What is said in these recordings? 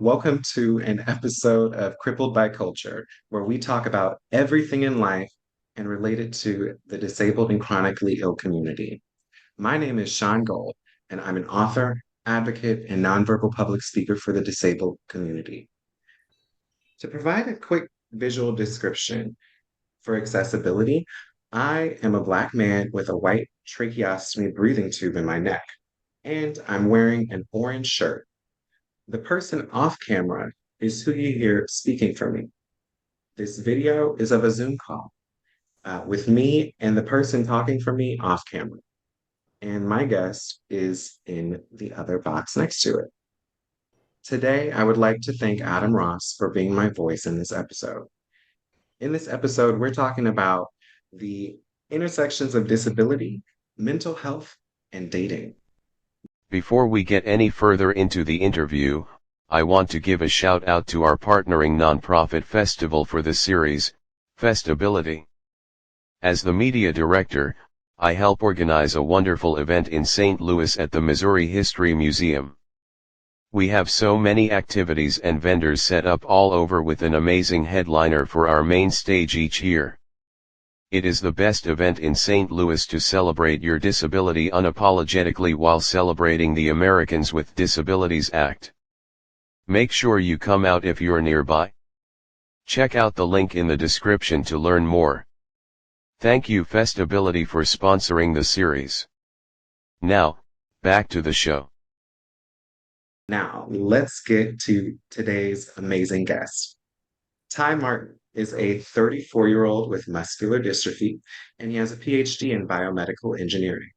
welcome to an episode of Crippled by Culture, where we talk about everything in life and relate it to the disabled and chronically ill community. My name is Sean Gold, and I'm an author, advocate, and nonverbal public speaker for the disabled community. To provide a quick visual description for accessibility, I am a Black man with a white tracheostomy breathing tube in my neck, and I'm wearing an orange shirt. The person off camera is who you hear speaking for me. This video is of a Zoom call with me and the person talking for me off camera. And my guest is in the other box next to it. Today, I would like to thank Adam Ross for being my voice in this episode. In this episode, we're talking about the intersections of disability, mental health, and dating. Before we get any further into the interview, I want to give a shout out to our partnering nonprofit festival for the series, Festability. As the media director, I help organize a wonderful event in St. Louis at the Missouri History Museum. We have so many activities and vendors set up all over with an amazing headliner for our main stage each year. It is the best event in St. Louis to celebrate your disability unapologetically while celebrating the Americans with Disabilities Act. Make sure you come out if you're nearby. Check out the link in the description to learn more. Thank you Festability for sponsoring the series. Now, back to the show. Now, let's get to today's amazing guest. Tye Martin is a 34-year-old with muscular dystrophy, and he has a PhD in biomedical engineering.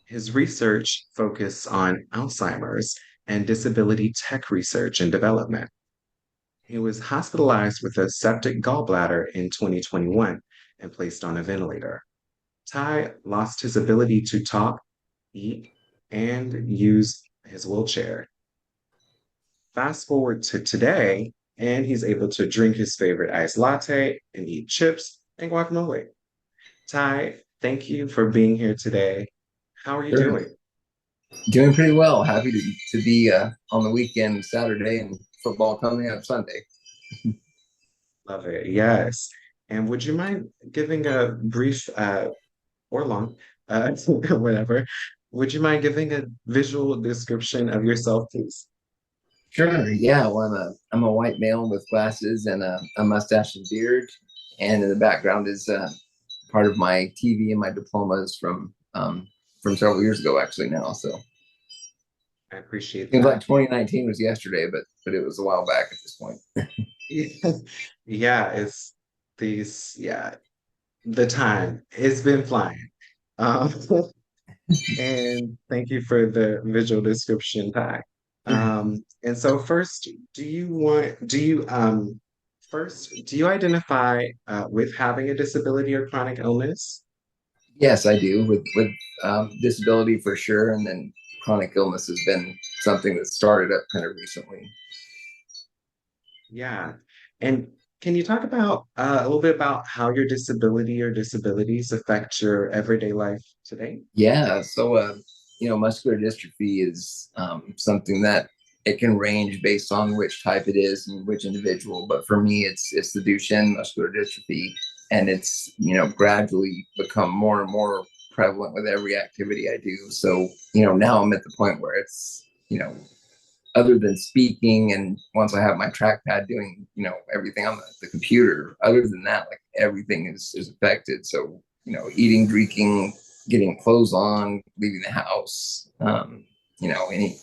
His research focuses on Alzheimer's and disability tech research and development. He was hospitalized with a septic gallbladder in 2021 and placed on a ventilator. Tye lost his ability to talk, eat, and use his wheelchair. Fast forward to today, and he's able to drink his favorite iced latte and eat chips and guacamole. Tye, thank you for being here today. How are you Sure. doing? Doing pretty well. Happy to be on the weekend, Saturday, and football coming up Sunday. Love it. Yes. And would you mind giving a brief or long, whatever, would you mind giving a visual description of yourself, please? Sure. Yeah. Well, I'm a white male with glasses and a mustache and beard, and in the background is part of my TV and my diplomas from several years ago, actually now. So I appreciate seems like that. 2019 was yesterday, but it was a while back at this point. Yeah, it's yeah, the time. It's been flying. Um, and thank you for the visual description, Ty. And so first, do you identify with having a disability or chronic illness? Yes, I do with disability for sure, and then chronic illness has been something that started up kind of recently. Yeah. And can you talk about a little bit about how your disability or disabilities affect your everyday life today? Yeah, so muscular dystrophy is something that it can range based on which type it is and which individual. But for me, it's the Duchenne muscular dystrophy, and it's gradually become more and more prevalent with every activity I do. So now I'm at the point where it's other than speaking, and once I have my trackpad doing everything on the computer, other than that, like everything is affected. So eating, drinking, getting clothes on, leaving the house,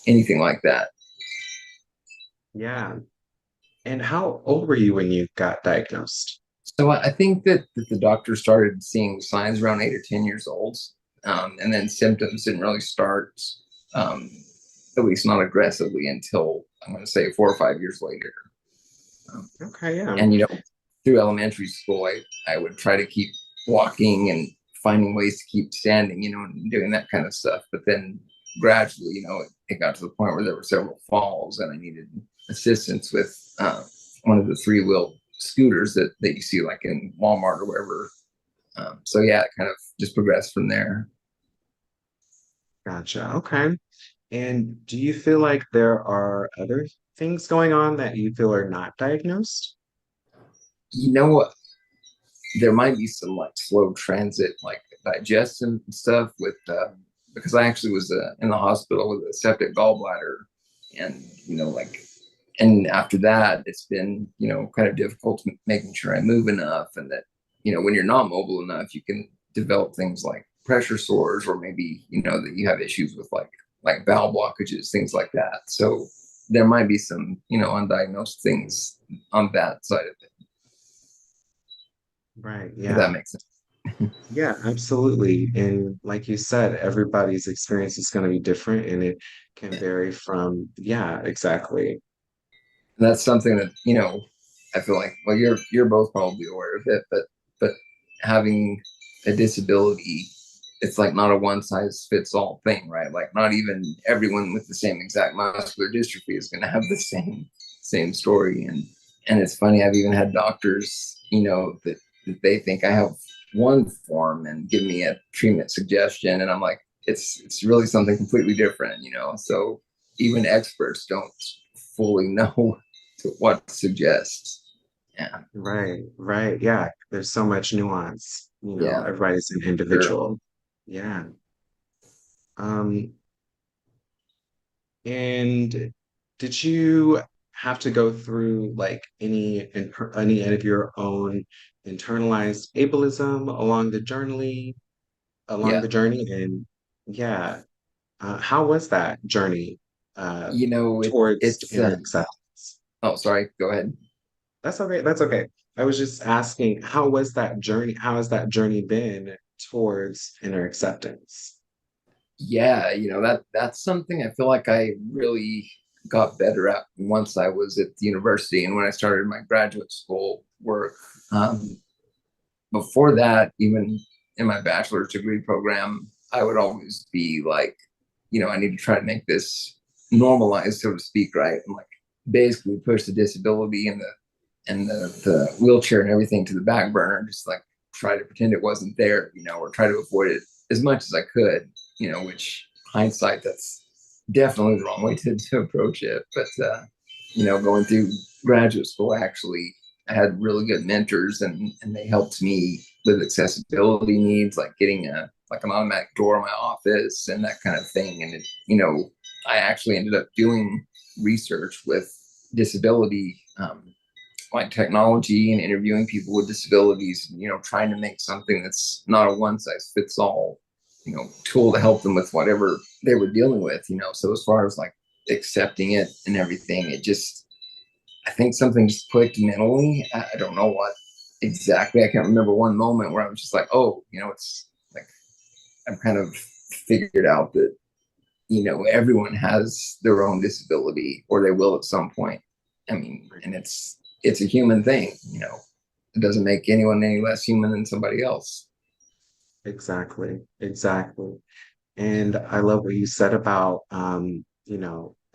anything like that. Yeah. And how old were you when you got diagnosed? So I think that the doctor started seeing signs around 8 or 10 years old, and then symptoms didn't really start, um, at least not aggressively, until I'm going to say 4 or 5 years later. Okay, yeah. And through elementary school, I would try to keep walking and finding ways to keep standing, and doing that kind of stuff. But then gradually, it got to the point where there were several falls, and I needed assistance with one of the three-wheel scooters that you see like in Walmart or wherever. So yeah, it kind of just progressed from there. Gotcha. Okay. And do you feel like there are other things going on that you feel are not diagnosed? You know what? There might be some like slow transit, like digestion and stuff with, because I actually was in the hospital with a septic gallbladder, and like, and after that, it's been kind of difficult making sure I move enough, and that when you're not mobile enough, you can develop things like pressure sores, or maybe that you have issues with like bowel blockages, things like that. So there might be some undiagnosed things on that side of it, Right. if that Yeah. makes sense. Yeah, absolutely. And like you said, everybody's experience is going to be different and it can vary from, yeah, exactly. And that's something that I feel like, well, you're both probably aware of it, but having a disability, it's like not a one size fits all thing, right? Like not even everyone with the same exact muscular dystrophy is going to have the same story. And it's funny, I've even had doctors that they think I have one form and give me a treatment suggestion, and I'm like, it's really something completely different, so even experts don't fully know to what to suggest. Yeah. Right, right. Yeah, there's so much nuance. Yeah. Everybody's an Sure. individual. Yeah. Um, and did you have to go through like any of your own internalized ableism along Yeah. the journey? And yeah, how was that journey uh towards It's inner acceptance? oh, sorry, go ahead. That's okay. That's okay. I was just asking, how was that journey? How has that journey been towards inner acceptance? Yeah, that's something I feel like I really got better at once I was at the university and when I started my graduate school work. Before that, even in my bachelor's degree program, I would always be like, I need to try to make this normalized, so to speak, right? And like basically push the disability and the wheelchair and everything to the back burner, just like try to pretend it wasn't there, or try to avoid it as much as I could, which hindsight, that's definitely the wrong way to approach it. But, going through graduate school, actually, I had really good mentors, and they helped me with accessibility needs, like getting like an automatic door in my office and that kind of thing. And I actually ended up doing research with disability, like technology, and interviewing people with disabilities, trying to make something that's not a one size fits all, tool to help them with whatever they were dealing with, So as far as like accepting it and everything, I think something just clicked mentally. I don't know what exactly. I can't remember one moment where I was just like, oh, it's like I've kind of figured out that, everyone has their own disability, or they will at some point. I mean, and it's a human thing, It doesn't make anyone any less human than somebody else. Exactly, exactly. And I love what you said about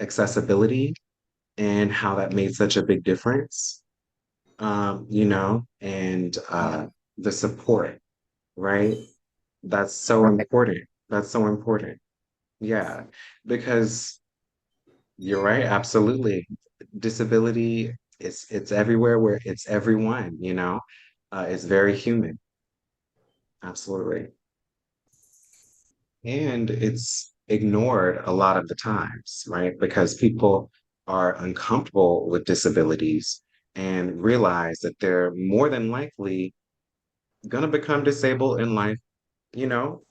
accessibility and how that made such a big difference. And Yeah. the support, right? That's so Right. important. That's so important. Yeah, because you're right, absolutely. Disability, it's everywhere where it's everyone, it's very human. Absolutely. And it's ignored a lot of the times, right? Because people are uncomfortable with disabilities and realize that they're more than likely going to become disabled in life,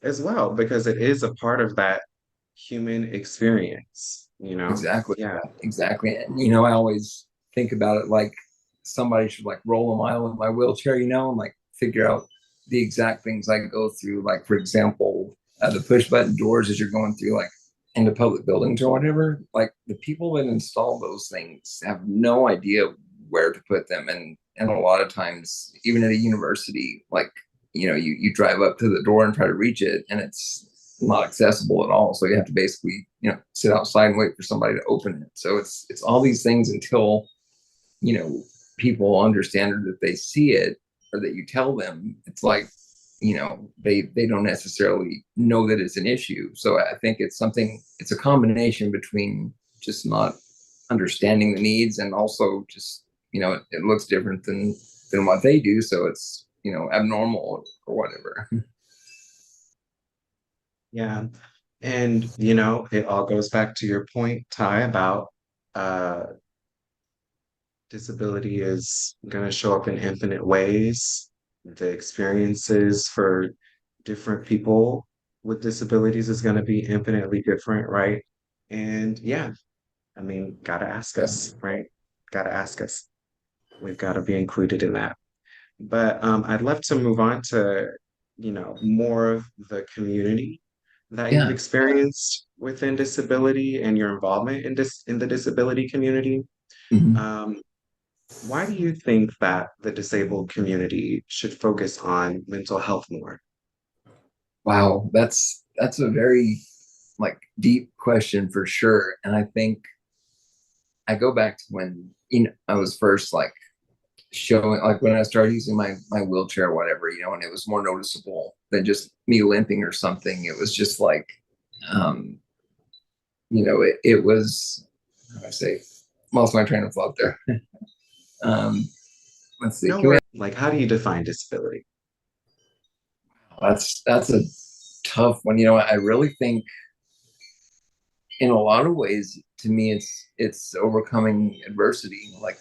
as well, because it is a part of that human experience. Exactly. Yeah, Exactly. And I always think about it like somebody should like roll a mile in my wheelchair, and like figure out the exact things I go through. Like, for example, the push button doors as you're going through like into public buildings or whatever. Like the people that install those things have no idea where to put them. And a lot of times, even at a university, like, you drive up to the door and try to reach it, and it's not accessible at all. So you have to basically, sit outside and wait for somebody to open it. So it's all these things until, you know, people understand or that they see it or that you tell them. It's like, they don't necessarily know that it's an issue. So I think it's a combination between just not understanding the needs, and also just, it looks different than what they do, so it's, abnormal or whatever. Yeah. And, it all goes back to your point, Ty, about uh, disability is going to show up in infinite ways. The experiences for different people with disabilities is going to be infinitely different, right? And yeah, I mean, gotta ask Yeah. us, right? Gotta ask us. We've got to be included in that. But I'd love to move on to, more of the community that you've Yeah. experienced within disability and your involvement in the disability community. Mhm. Um, why do you think that the disabled community should focus on mental health more? Wow, that's a very like deep question for sure. And I think I go back to when, I was first like showing, like when I started using my wheelchair or whatever, and it was more noticeable than just me limping or something. It was just like, um, it was, how do I say, lost my train of thought there. um, let's see, No can we worries. Like, how do you define disability? that's a tough one. I really think in a lot of ways, to me, it's overcoming adversity. Like,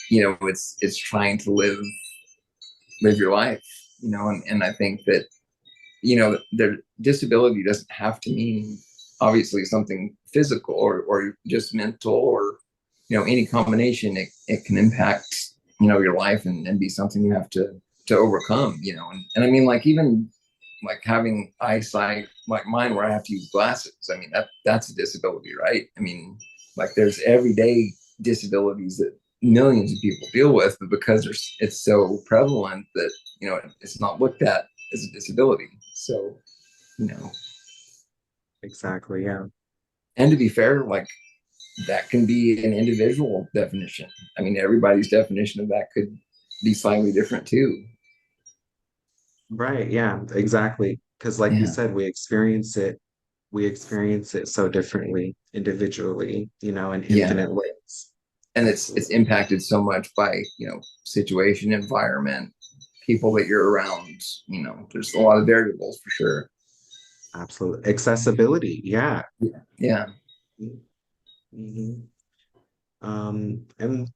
it's trying to live your life, and I think that, their disability doesn't have to mean obviously something physical or just mental, or any combination. It can impact, your life, and be something you have to overcome, and I mean, like, even like having eyesight like mine where I have to use glasses. I mean, that's a disability, right? I mean, like, there's everyday disabilities that millions of people deal with, but because it's so prevalent that, it's not looked at as a disability. So, you know, Exactly, yeah. and to be fair, like, that can be an individual definition. I mean, everybody's definition of that could be slightly different too. Right, yeah, exactly. Because like you Yeah. said, we experience it so differently individually, in Yeah. infinite ways. And it's Absolutely. impacted so much by, situation, environment, people that you're around. There's a lot of variables for sure. Absolutely. Accessibility, yeah. Yeah. Yeah. Mhm. And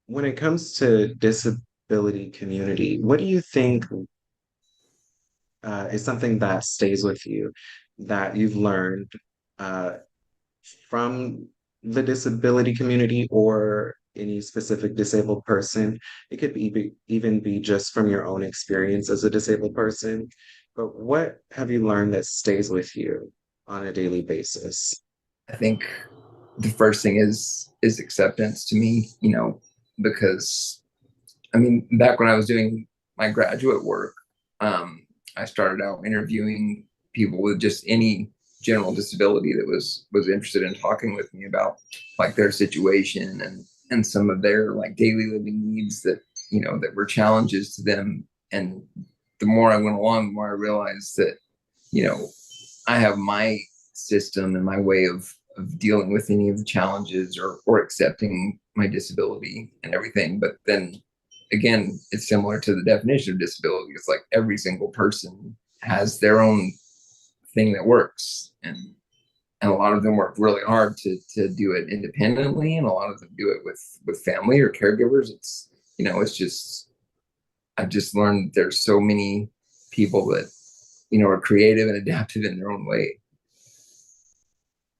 when it comes to disability community, what do you think is something that stays with you that you've learned uh, from the disability community or any specific disabled person? It could even be just from your own experience as a disabled person. But what have you learned that stays with you on a daily basis? I think the first thing is acceptance to me, because I mean, back when I was doing my graduate work, I started out interviewing people with just any general disability that was interested in talking with me about like their situation and some of their like daily living needs that, that were challenges to them. And the more I went along, the more I realized that, you know, I have my system and my way of dealing with any of the challenges, or accepting my disability and everything. But then again, it's similar to the definition of disability. It's like every single person has their own thing that works, and a lot of them work really hard to do it independently, and a lot of them do it with family or caregivers. It's just, I've just learned there's so many people that, are creative and adaptive in their own way.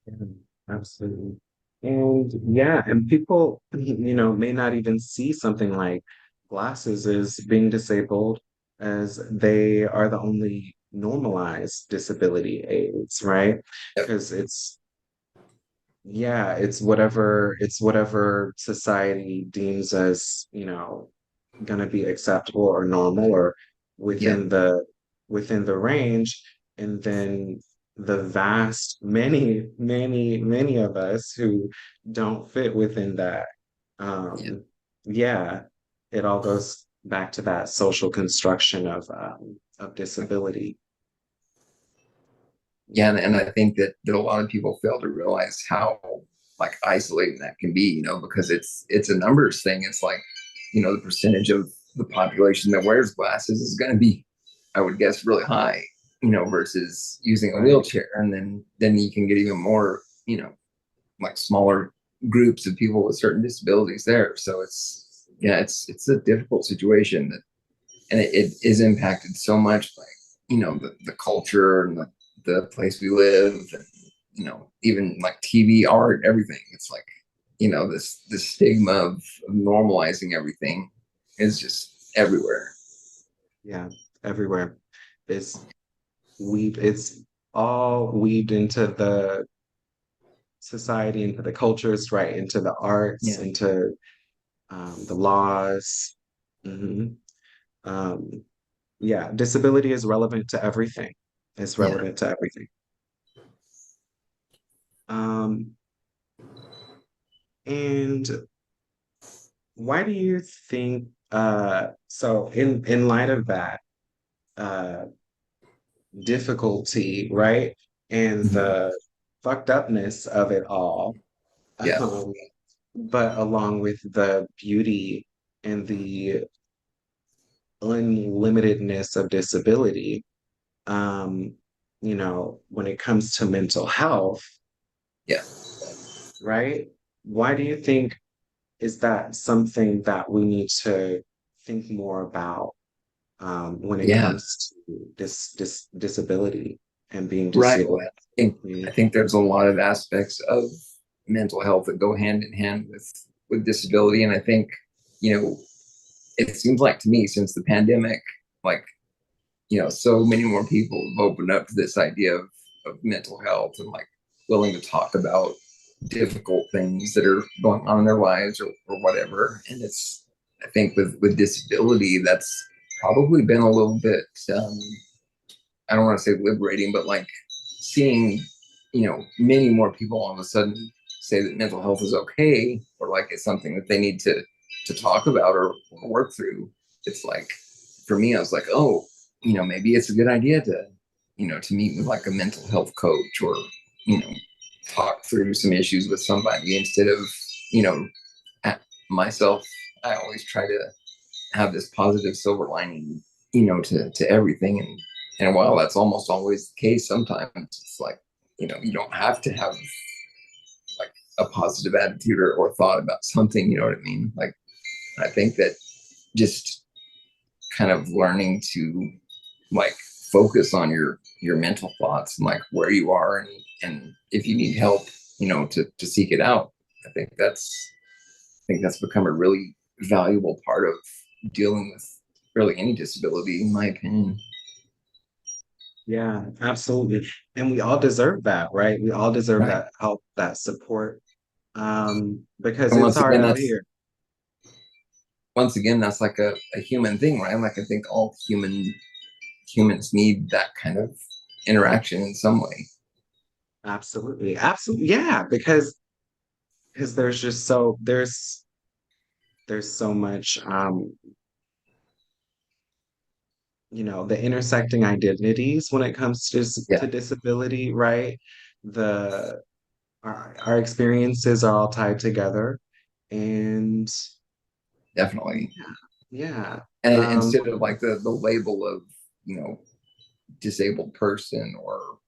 Yeah, absolutely. And yeah, and people, may not even see something like glasses as being disabled, as they are the only normalized disability aids, right? Yep. Because yeah, it's whatever society deems as, gonna be acceptable or normal or Yeah. within the range. And then the vast many of us who don't fit within that. Yeah. Yeah, it all goes back to that social construction of disability. Yeah. And I think that a lot of people fail to realize how like isolating that can be, because it's a numbers thing. It's like, the percentage of the population that wears glasses is going to be, I would guess, really high, versus using a Right. wheelchair. And then you can get even more, like smaller groups of people with certain disabilities there. So it's, yeah, it's a difficult situation that, and it is impacted so much by, the culture and the place we live, and, even like TV, art, everything. It's like, this stigma of normalizing everything is just everywhere. Yeah, everywhere. It's it's all weaved into the society, into the cultures, right? Into the arts, Yeah. into the laws. Hmm. Um, yeah, disability is relevant to everything. It's Yeah. relevant to everything. Um, and why do you think, so in light of that, uh, difficulty, right? And Mhm. the fucked upness of it all, Yeah. um, but along with the beauty and the unlimitedness of disability, um, when it comes to mental health, Yeah. right? Why do you think is that something that we need to think more about when it Yeah. comes to this disability and being Right. disabled Well, in the community? I think there's a lot of aspects of mental health that go hand in hand with disability. And I think, you know, it seems like to me since the pandemic, like, so many more people have opened up to this idea of mental health and like willing to talk about difficult things that are going on in their lives, or whatever. And it's, I think with disability, that's probably been a little bit, I don't want to say liberating, but like seeing, many more people all of a sudden say that mental health is okay, or like it's something that they need to talk about, or work through. It's like, for me, I was like, oh, maybe it's a good idea to meet with like a mental health coach, or, you know, talk through some issues with somebody instead of, you know, myself. I always try to have this positive silver lining, to everything. And while that's almost always the case, sometimes it's like, you don't have to have like a positive attitude, or thought about something, you know what I mean? Like, I think that just kind of learning to like focus on your mental thoughts and like where you are, and if you need help, to seek it out. I think that's become a really valuable part of dealing with really any disability, in my opinion. Yeah, absolutely. And we all deserve that, right? We all deserve Right. that help, that support, because And it's once hard again, out that's here. like a human thing, right? Like, I think all humans need that kind of interaction in some way. Absolutely. Absolutely. Yeah, because there's so much the intersecting identities when it comes to Yeah, disability, right? The our experiences are all tied together. And definitely. yeah. And Um, instead of like the label of, you know, disabled person, or,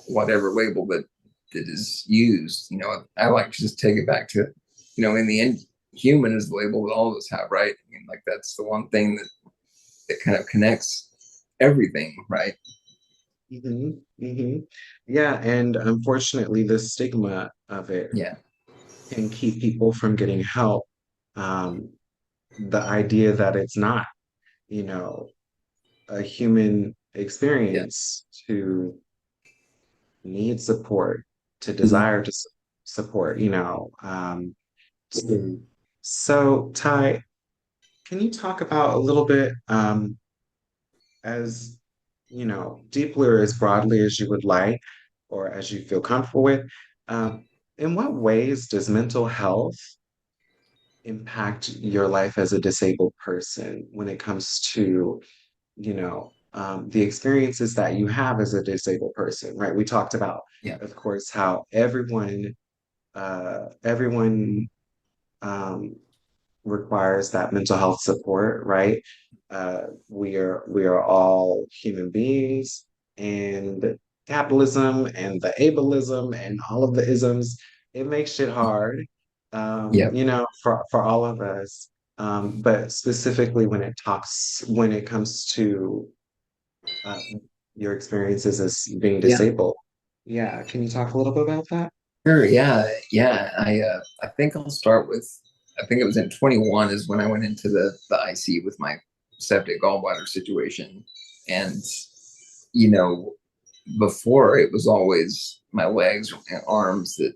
whatever label that is used, I like to just take it back to, in the end, human is the label that all of us have, right? I mean, like, that's the one thing that kind of connects everything, right? mhm, mhm. Yeah, and unfortunately, the stigma of it Yeah. can keep people from getting help. Um, the idea that it's not, you know, a human Yeah. experience to need support, to Mhm. desire to support, to- So, Ty, can you talk about a little bit, as deeply or as broadly as you would like, or as you feel comfortable with, um, in what ways does mental health impact your life as a disabled person when it comes to, the experiences that you have as a disabled person, right? We talked about, Yeah. of course, how everyone everyone um, requires that mental health support, right? We are all human beings, and capitalism and the ableism and all of the isms, it makes shit hard, Yep. for all of us. But specifically when it comes to uh, your experiences as being Yeah. disabled. Yeah, can you talk a little bit about that? Sure. Yeah. Yeah. I think I'll start with, I think it was in 21 is when I went into the IC with my septic gallbladder situation. And, you know, before it was always my legs and arms that,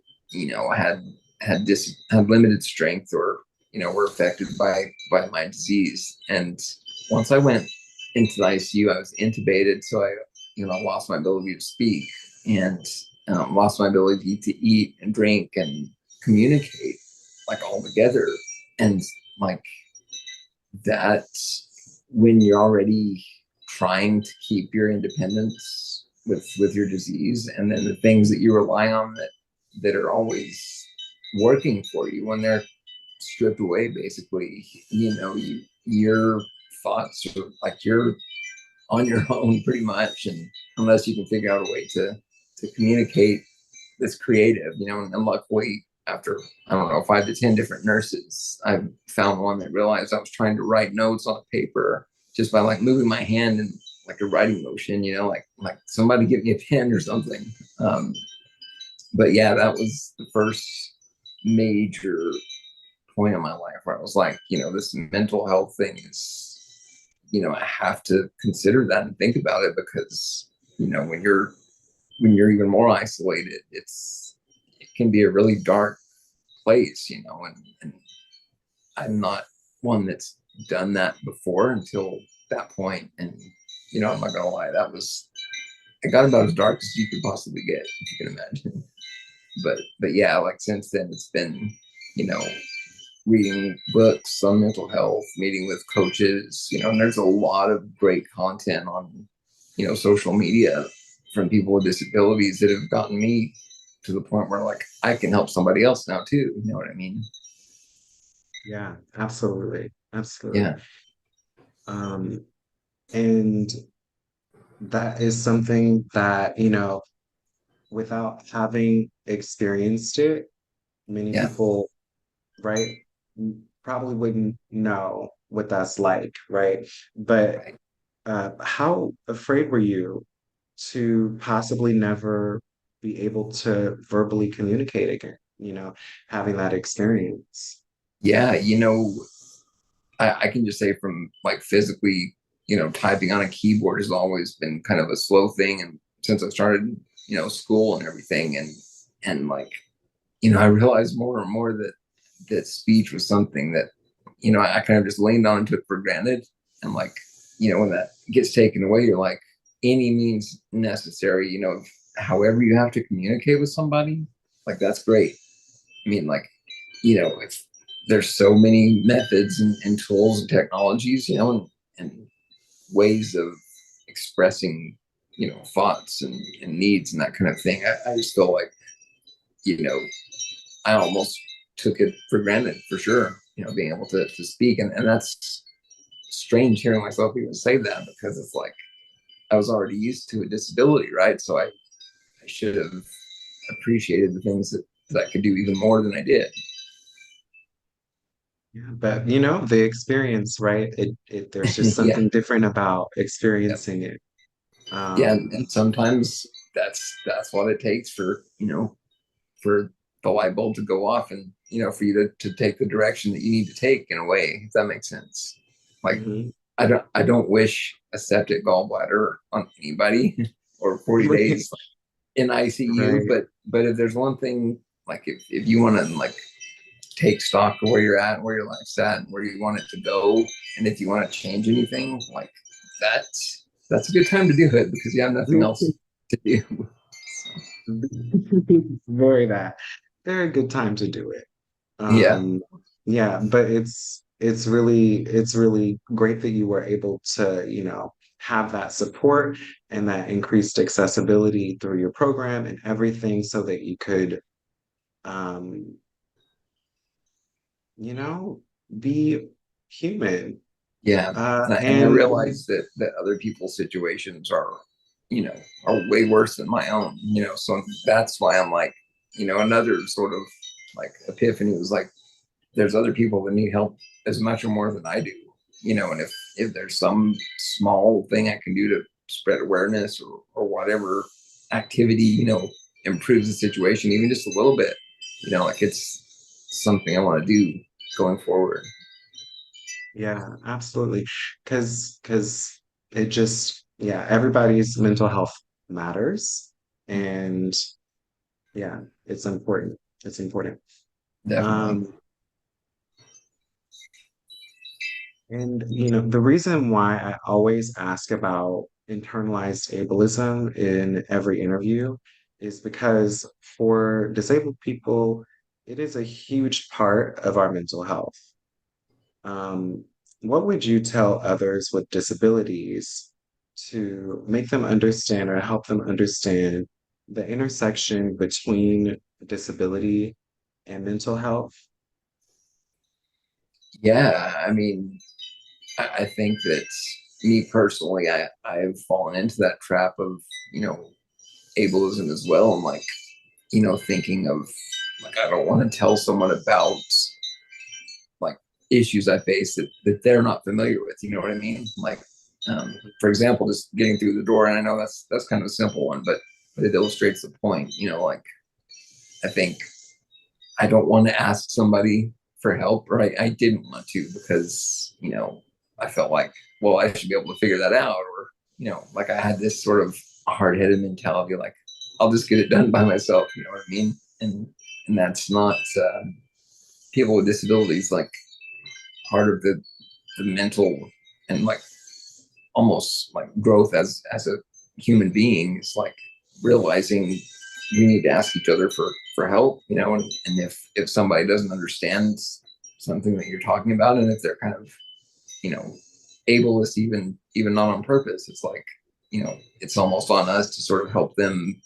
had limited strength, or, were affected by my disease. And once I went into the ICU, I was intubated. So I, lost my ability to speak, and lost my ability to eat and drink and communicate, like, all together. And, like, that, when you're already trying to keep your independence with your disease, and then the things that you rely on that are always working for you, when they're stripped away, basically, your thoughts are like, you're on your own pretty much. And unless you can figure out a way to communicate that's creative, and luckily, after, I don't know, 5 to 10 different nurses, I found one that realized I was trying to write notes on a paper just by, like, moving my hand in, like, a writing motion, like somebody give me a pen or something. Um, but yeah, that was the first major point in my life where I was like, this mental health thing is, I have to consider that and think about it, because, when you're even more isolated, it can be a really dark place, and I'm not one that's done that before until that point. And, I'm not gonna lie, it got about as dark as you could possibly get, if you can imagine. But yeah, like, since then it's been, you know, reading books on mental health, meeting with coaches, and there's a lot of great content on, social media from people with disabilities that have gotten me to the point where, like, I can help somebody else now too. You know what I mean? Yeah, absolutely. Absolutely. Yeah. Um, and that is something that, without having experienced it, many Yeah. people, right, probably wouldn't know what that's like, right? But Right. how afraid were you to possibly never be able to verbally communicate again, having that experience? Yeah. I can just say, from, like, physically, typing on a keyboard has always been kind of a slow thing. And since I started, school and everything, and like, I realized more and more that speech was something that, I kind of just leaned on and took for granted. And, like, when that gets taken away, you're like, any means necessary, however you have to communicate with somebody, like, that's great. I mean, like, if there's so many methods and tools and technologies, and ways of expressing, thoughts and needs and that kind of thing. I just feel like, you know, I almost took it for granted, for sure, being able to speak. And that's strange hearing myself even say that, because it's like I was already used to a disability, right? So I should have appreciated the things that I could do even more than I did. Yeah, but the experience, right? There's just Yeah. something different about Yeah. experiencing it. Yeah. Um, And sometimes that's what it takes for, for the light bulb to go off, and, for you to take the direction that you need to take, in a way, if that makes sense. Like, mhm. I don't wish a septic gallbladder on anybody or 40 days in ICU. Right. But if there's one thing, like, if you want to, like, take stock of where you're at, where your life's at, and where you want it to go, and if you want to change anything, like, that's a good time to do it, because you have nothing else to do. Very that. Very good time to do it. Yeah. Um, yeah, but it's really great that you were able to, have that support and that increased accessibility through your program and everything so that you could um, you know, be human. Yeah. And I And realize that other people's situations are, are way worse than my own, so that's why I'm like, another sort of like epiphany was like, there's other people that need help as much or more than I do, and if there's some small thing I can do to spread awareness or whatever activity, improves the situation even just a little bit, like it's something I want to do going forward. yeah, absolutely. Because it just, yeah, everybody's mental health matters. And yeah, it's important. It's important. Definitely. Um, and the reason why I always ask about internalized ableism in every interview is because for disabled people, it is a huge part of our mental health. Um, what would you tell others with disabilities to make them understand or help them understand the intersection between disability and mental health? Yeah, I mean, I think that me personally, I've fallen into that trap of, ableism as well. I'm like, thinking of like I don't want to tell someone about like issues I face that they're not familiar with. You know what I mean? Like, for example, just getting through the door, and I know that's kind of a simple one, but it illustrates the point. Like I think I don't want to ask somebody for help, or I didn't want to because, I felt like, well, I should be able to figure that out. Or, like I had this sort of hard headed mentality, like, I'll just get it done by myself. You know what I mean? And that's not people with disabilities, like part of the mental and like almost like growth as a human being is like realizing we need to ask each other for help, and if somebody doesn't understand something that you're talking about, and if they're kind of, you know ableist, even not on purpose, it's like, it's almost on us to sort of help them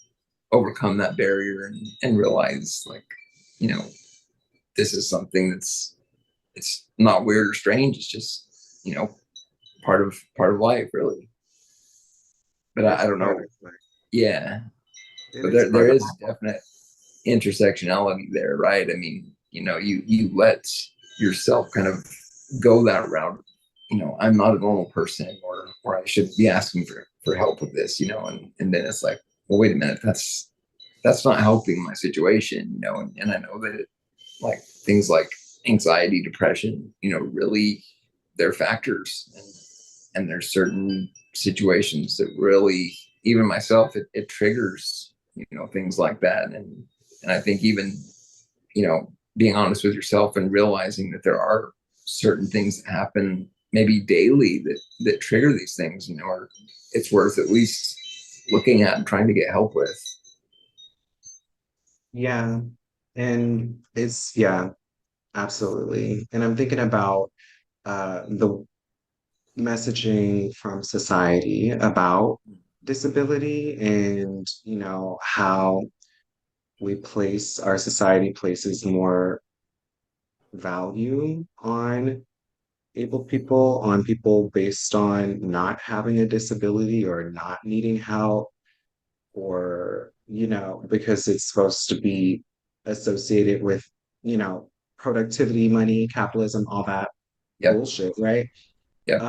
overcome that barrier and realize like, you know this is something it's not weird or strange, it's just, part of life, really. But It I is don't part know. of life. Yeah, It but is there part of is definite intersectionality there, right? I mean, you let yourself kind of go that route. I'm not a normal person, or I should be asking for help with this, and then it's like, well, wait a minute, that's not helping my situation, and I know that like things like anxiety, depression, really they're factors, and there's certain situations that really, even myself, it triggers, things like that, and I think even, being honest with yourself and realizing that there are certain things that happen maybe daily that trigger these things, or it's worth at least looking at and trying to get help with. Yeah. And it's, yeah, absolutely. And I'm thinking about the messaging from society about disability and, how our society places more value on on people based on not having a disability or not needing help, or, because it's supposed to be associated with, you know, productivity, money, capitalism, all that Yep. bullshit, right? Yep.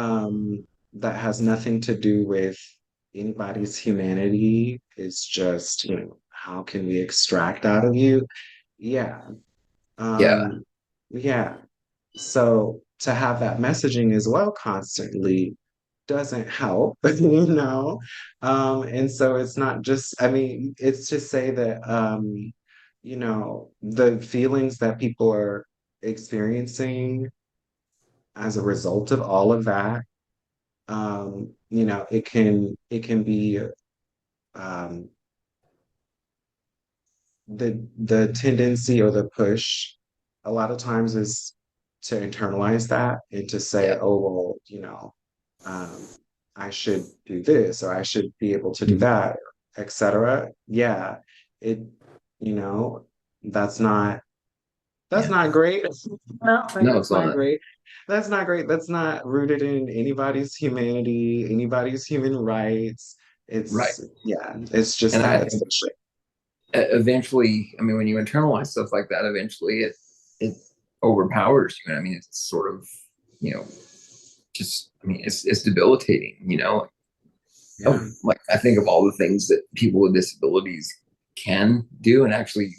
That has nothing to do with anybody's humanity. It's just, how can we extract out of you? Yeah. Yeah. Um, yeah. So to have that messaging as well constantly doesn't help, And so it's not just, I mean, it's to say that, the feelings that people are experiencing as a result of all of that, it can be, um, the tendency or the push a lot of times is to internalize that and to say, Yeah. oh, well, um, I should do this or I should be able to do that, etc. Yeah, it, you know, That's not that's Yeah. not great. No, No, that's it's not not. great. That's not great. That's not rooted in anybody's humanity, anybody's human rights. Right. Yeah, it's just And I that think essentially. eventually, I mean, when you internalize stuff like that, eventually it overpowers you. And I mean, it's sort of, you know, just, I mean, it's debilitating, you know. Yeah. Like I think of all the things that people with disabilities can do and actually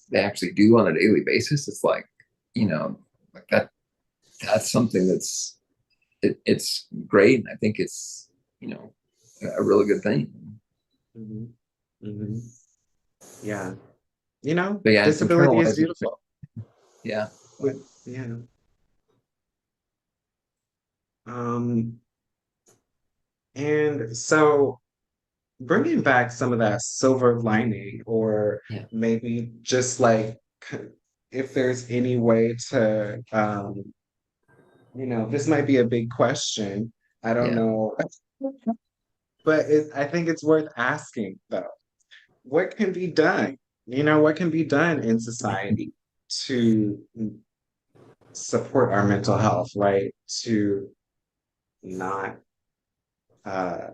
they actually do on a daily basis. It's like, you know, like that's something it's great. And I think it's, you know, a really good thing. hmm hmm Yeah. You know, But yeah, disability is internalizing. beautiful. Yeah. Yeah. Um, and so bringing back some of that silver lining, or Yeah. maybe just like if there's any way to, this might be a big question. I don't Yeah. know, but I think it's worth asking though. What can be done? What can be done in society to support our mental health, right? To not uh,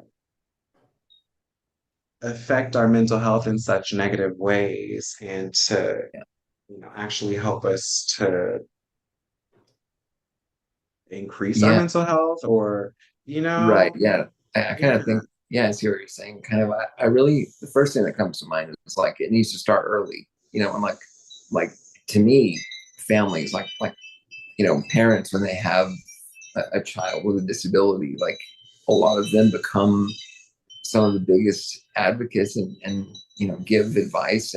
affect our mental health in such negative ways and to Yeah. actually help us to increase our Yeah. mental health or Right. Yeah. I kind yeah. of think, yeah, I see what you're saying. Kind of, I really, the first thing that comes to mind is like, it needs to start early, you know, and like to me, families, you know, parents, when they have a child with a disability, like a lot of them become some of the biggest advocates and you know, give advice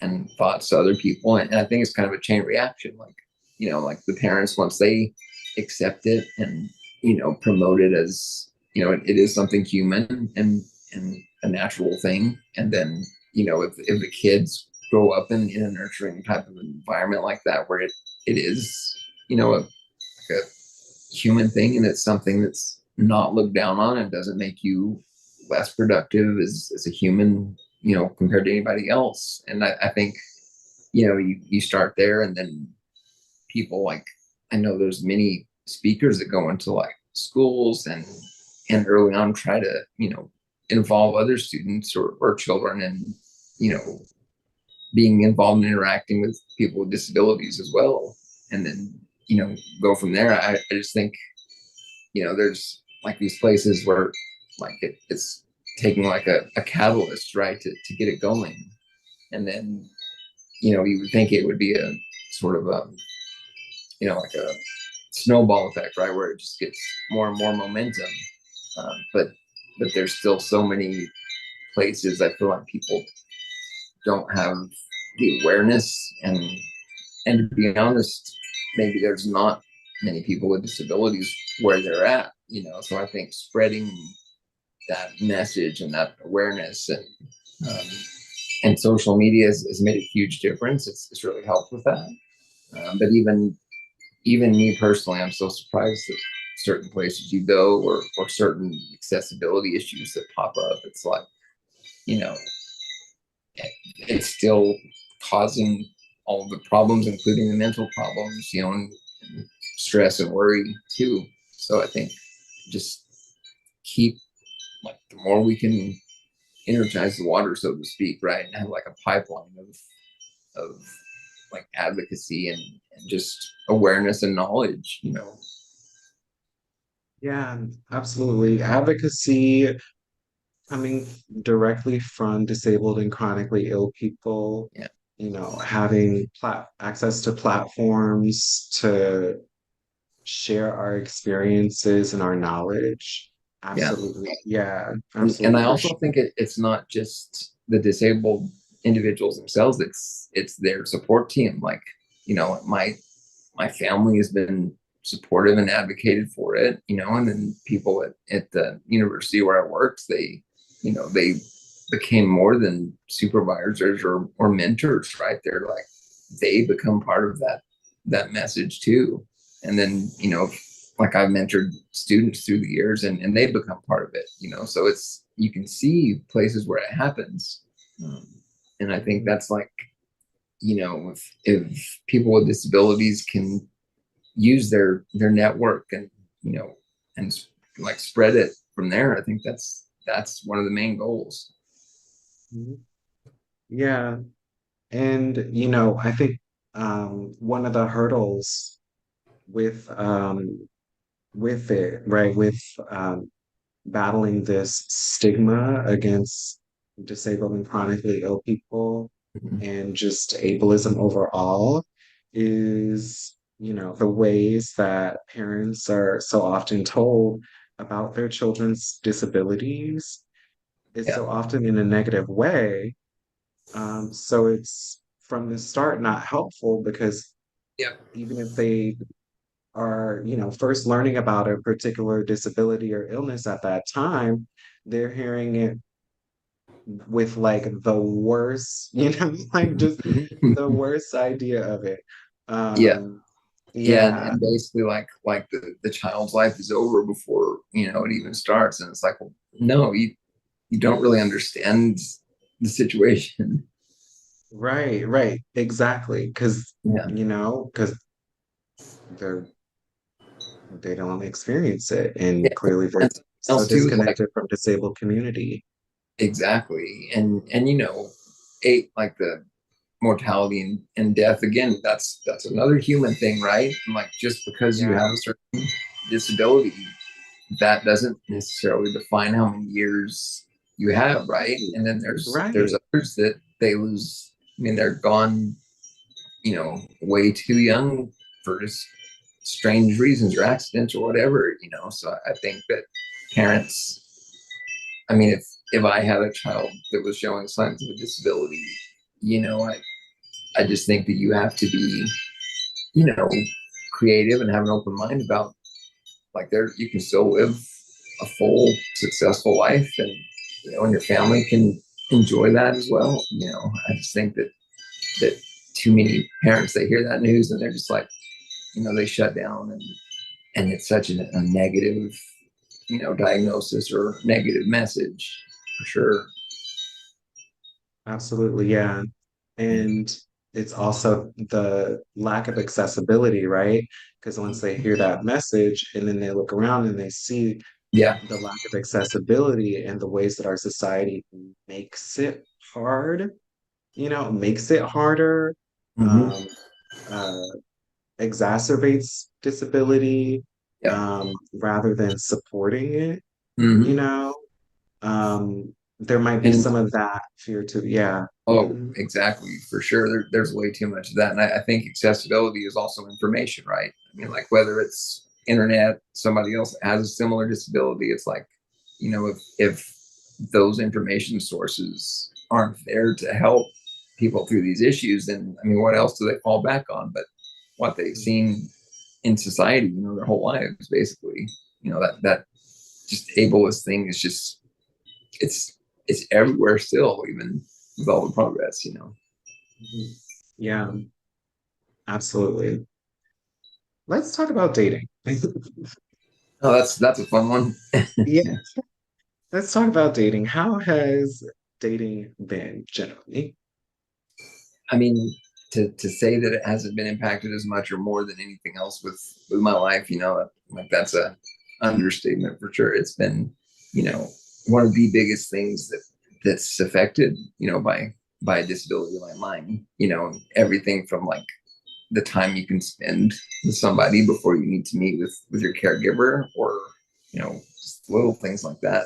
and thoughts to other people. And I think it's kind of a chain reaction. Like, you know, like the parents, once they accept it and, you know, promote it as, you know, it is something human and a natural thing. And then, you know, if the kids grow up in a nurturing type of environment like that, where it is, you know, like a human thing and it's something that's not looked down on and doesn't make you less productive as a human, you know, compared to anybody else. And I think, you know, you start there and then people like, I know there's many speakers that go into like schools and early on try to, you know, involve other students or children and, you know, being involved in interacting with people with disabilities as well. And then, you know, go from there. I just think, you know, there's like these places where like it's taking like a catalyst, right, to get it going. And then, you know, you would think it would be a sort of a, you know, like a snowball effect, right, where it just gets more and more momentum. But there's still so many places I feel like people don't have the awareness and to be honest, maybe there's not many people with disabilities where they're at, you know. So I think spreading that message and that awareness um, and social media has made a huge difference. It's really helped with that. But even me personally, I'm so surprised that certain places you go or certain accessibility issues that pop up. It's like, you know, it's still causing all the problems, including the mental problems, you know, and stress and worry too. So I think just keep like the more we can energize the water, so to speak, right, and have like a pipeline of like advocacy and just awareness and knowledge, you know. Yeah, absolutely. Advocacy coming directly from disabled and chronically ill people, Yeah, having access to platforms to share our experiences and our knowledge. yeah. Absolutely. Yeah, And absolutely I for also sure. think it's not just the disabled individuals themselves, it's their support team. Like, you know, my family has been supportive and advocated for it, you know, and then people at the university where I worked, they, you know, they became more than supervisors or mentors, right? They're like, they become part of that message too. And then, you know, like I've mentored students through the years and they've become part of it, you know, so it's, you can see places where it happens. Um, and I think Mhm. that's like if people with disabilities can use their network and and like spread it from there, I think that's one of the main goals. Mhm. Yeah. And, I think one of the hurdles with with it, right, with battling this stigma against disabled and chronically ill people Mhm. and just ableism overall is, the ways that parents are so often told about their children's disabilities is Yeah. so often in a negative way. So it's from the start not helpful because Yeah. even if they are, first learning about a particular disability or illness at that time, they're hearing it with like the worst, like just the worst idea of it. Yeah. Um, Yeah, yeah, and basically like the child's life is over before it even starts, and it's like, well, no, you don't really understand the situation. right, right, exactly. Because, Yeah. because they're they don't experience it, Yeah. and clearly they're That's so else too is like disconnected from disabled community. exactly, and like the mortality and death again. That's another human thing, right? And like just because you have Yeah, a certain disability, that doesn't necessarily define how many years you have, right? right, And then there's right. others that they lose. I mean, they're gone, way too young for just strange reasons or accidents or whatever. So I think that parents, I mean, if I had a child that was showing signs of a disability, I just think that you have to be, you know, creative and have an open mind about like there you can still live a full, successful life, and your family can enjoy that as well. I just think that too many parents, they hear that news and they're just like, they shut down, and it's such a negative, diagnosis or negative message for sure. Absolutely, yeah. Yeah. And it's also the lack of accessibility, right? Because once they hear that message and then they look around and they see Yeah. the lack of accessibility and the ways that our society makes it hard, makes it harder, Hmm. um, uh, exacerbates disability, Yeah. rather than supporting it, you Hmm. know? There might be And some of that fear too. Yeah. oh, Mhm. exactly, for sure. There's way too much of that. And I think accessibility is also information, right? I mean, like whether it's internet, somebody else has a similar disability, it's like, if those information sources aren't there to help people through these issues, then I mean, what else do they fall back on? But what they've seen in society, their whole lives, basically. That just ableist thing is just it's it's everywhere still, even with all the progress. Mhm. Yeah, absolutely. Let's talk about dating. Oh, that's a fun one. Yeah, let's talk about dating. How has dating been generally? I mean, to say that it hasn't been impacted as much or more than anything else with my life, like that's a understatement for sure. It's been, you know, one of the biggest things that's affected, by a disability like mine. Everything from like the time you can spend with somebody before you need to meet with your caregiver, or just little things like that,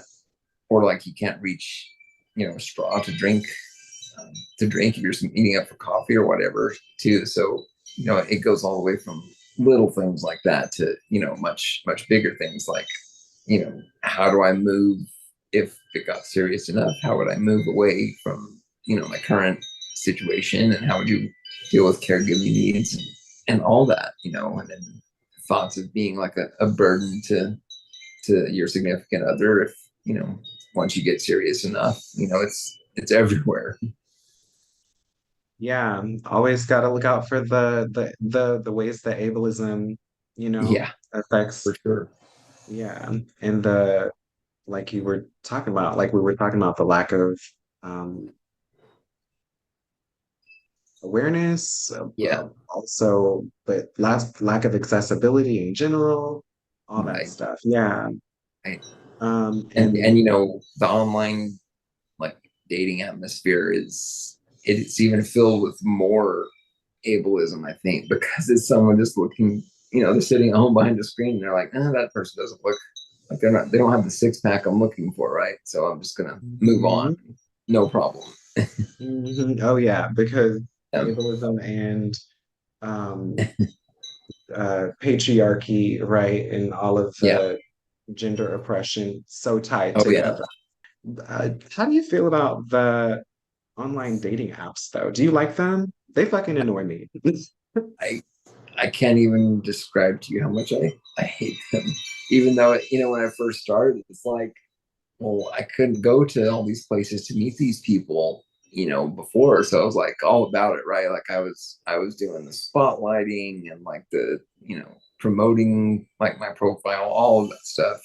or like you can't reach a straw to drink if you're eating up for coffee or whatever too. So it goes all the way from little things like that to much much bigger things like how do I move if it got serious enough? How would I move away from my current situation, and how would you deal with caregiving needs and all that, and then thoughts of being like a burden to your significant other if once you get serious enough, it's everywhere. Yeah, always got to look out for the ways that ableism, Yeah, for affects. sure. Yeah, and the like you were talking about, like we were talking about the lack of um awareness, Yeah. also, but lack of accessibility in general, all that Right. stuff. Yeah. Right. And And the online like dating atmosphere it's even filled with more ableism, I think, because it's someone just looking, they're sitting at home behind the screen and they're like, that person doesn't look like they don't have the six pack I'm looking for, right? So I'm just gonna move on. Mhm, No problem. oh yeah, because Um, ableism and um, patriarchy, right, and all of yeah. the gender oppression so tied Oh yeah. together. How do you feel about the online dating apps, though? Do you like them? They fucking annoy me. I I can't even describe to you how much I hate them. Even though when I first started, it's like, well, I couldn't go to all these places to meet these people, before. So I was like all about it, right? Like I was doing the spotlighting and like the, promoting like my profile, all of that stuff.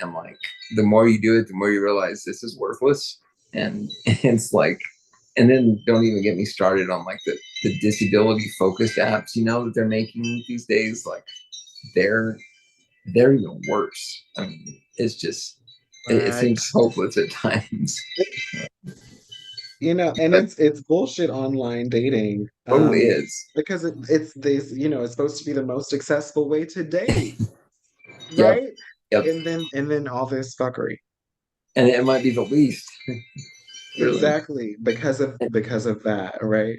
And like the more you do it, the more you realize this is worthless. And it's like, and then don't even get me started on like the disability focused apps, that they're making these days. Like they're they're even worse. I mean, it's just it Right. seems hopeless at times. And But it's bullshit online dating. totally is. Because it's this, it's supposed to be the most accessible way to date, Yep. right? Yep. And then all this fuckery. And it might be the least, really. Exactly, because of that, right?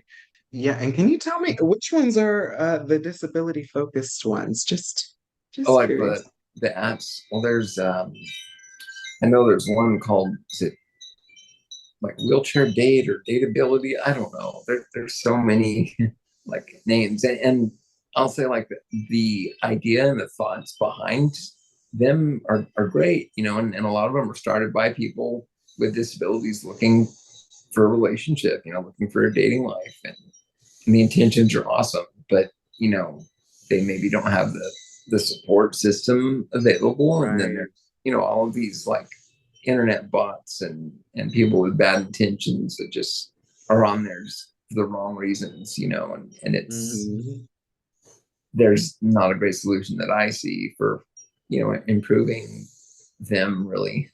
Yeah, and can you tell me which ones are the disability focused ones? Just Oh, just like curious. the apps. Well, there's I know there's one called, is it like wheelchair date or dateability? I don't know. There's so many like names, and I'll say like the idea and the thoughts behind them are great, and a lot of them are started by people with disabilities looking for a relationship, looking for a dating life, and the intentions are awesome, but you know they maybe don't have the support system available, and then Right. there's all of these like internet bots and people with bad intentions that just are on there just for the wrong reasons, and it's Hmm. there's not a great solution that I see for improving them really.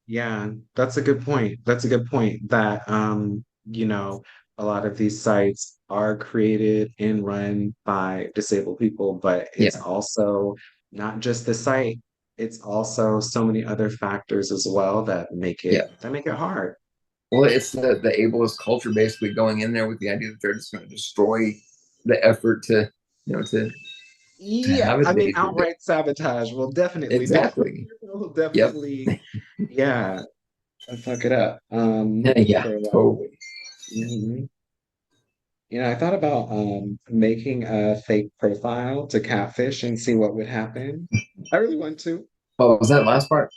Yeah, that's a good point. That's a good point that a lot of these sites are created and run by disabled people, but it's Yeah. also not just the site, it's also so many other factors as well that make Yeah. it that make it hard. Well, it's the ableist culture basically going in there with the idea that they're just going to destroy the effort to Yeah, have a I mean date. outright sabotage will definitely do. Exactly. Will Yep. definitely, yeah, fuck it up. Yeah, For a lot. totally. Mhm. I thought about making a fake profile to catfish and see what would happen. I really want to. Oh, was that last part?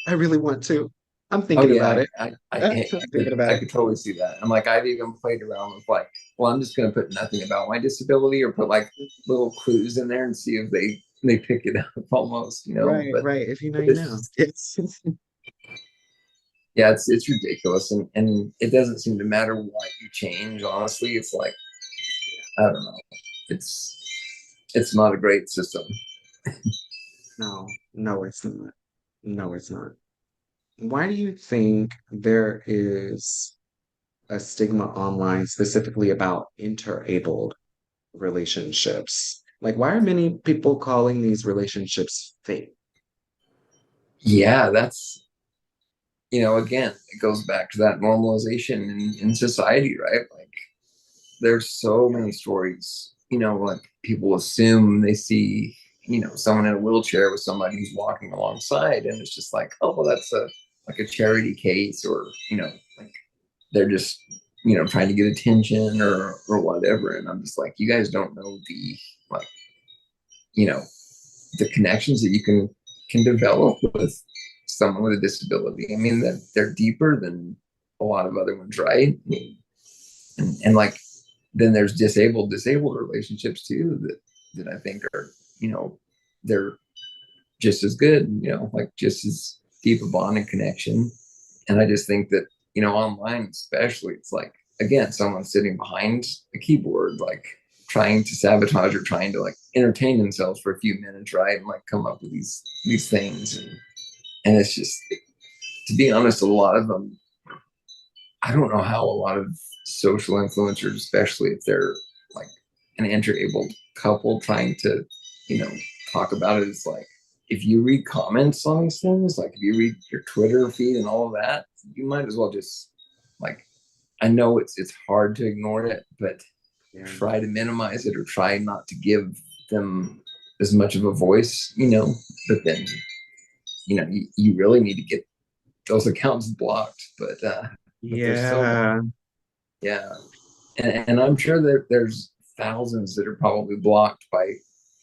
I really want to. I'm Oh thinking yeah, about it. I'm I thinking about I it. could totally see that. I'm like, I've even played around with like, well, I'm just gonna put nothing about my disability or put like little clues in there and see if they pick it up almost, Right, but right. If you know, you know. it's It's yeah, it's ridiculous, and it doesn't seem to matter what you change. Honestly, it's like I don't know. It's it's not a great system. no, no, it's not. No, it's not. Why do you think there is a stigma online specifically about interabled relationships? Like, why are many people calling these relationships fake? Yeah, that's again, it goes back to that normalization in society, right? Like there's so Yeah. many stories, like people assume they see, someone in a wheelchair with somebody who's walking alongside, and it's just like, oh, well, that's a like a charity case, or like they're just trying to get attention or whatever. And I'm just like, you guys don't know the like you know the connections that you can develop with someone with a disability. I mean, that they're deeper than a lot of other ones, right? I mean, and like then there's disabled relationships too that I think are they're just as good, like just as deep a bond and connection. And I just think that online especially, it's like again, someone sitting behind a keyboard, like trying to sabotage or trying to like entertain themselves for a few minutes, right? And like come up with these things. And it's just, to be honest, a lot of them, I don't know how a lot of social influencers, especially if they're like an inter-abled couple trying to, you know, talk about it, is like, if you read comments on these things, like if you read your Twitter feed and all of that, you might as well just like, I know it's hard to ignore it, but Yeah. try to minimize it or try not to give them as much of a voice, you know. But then, you know, you really need to get those accounts blocked. But there's so many, Yeah. yeah. And I'm sure that there's thousands that are probably blocked by,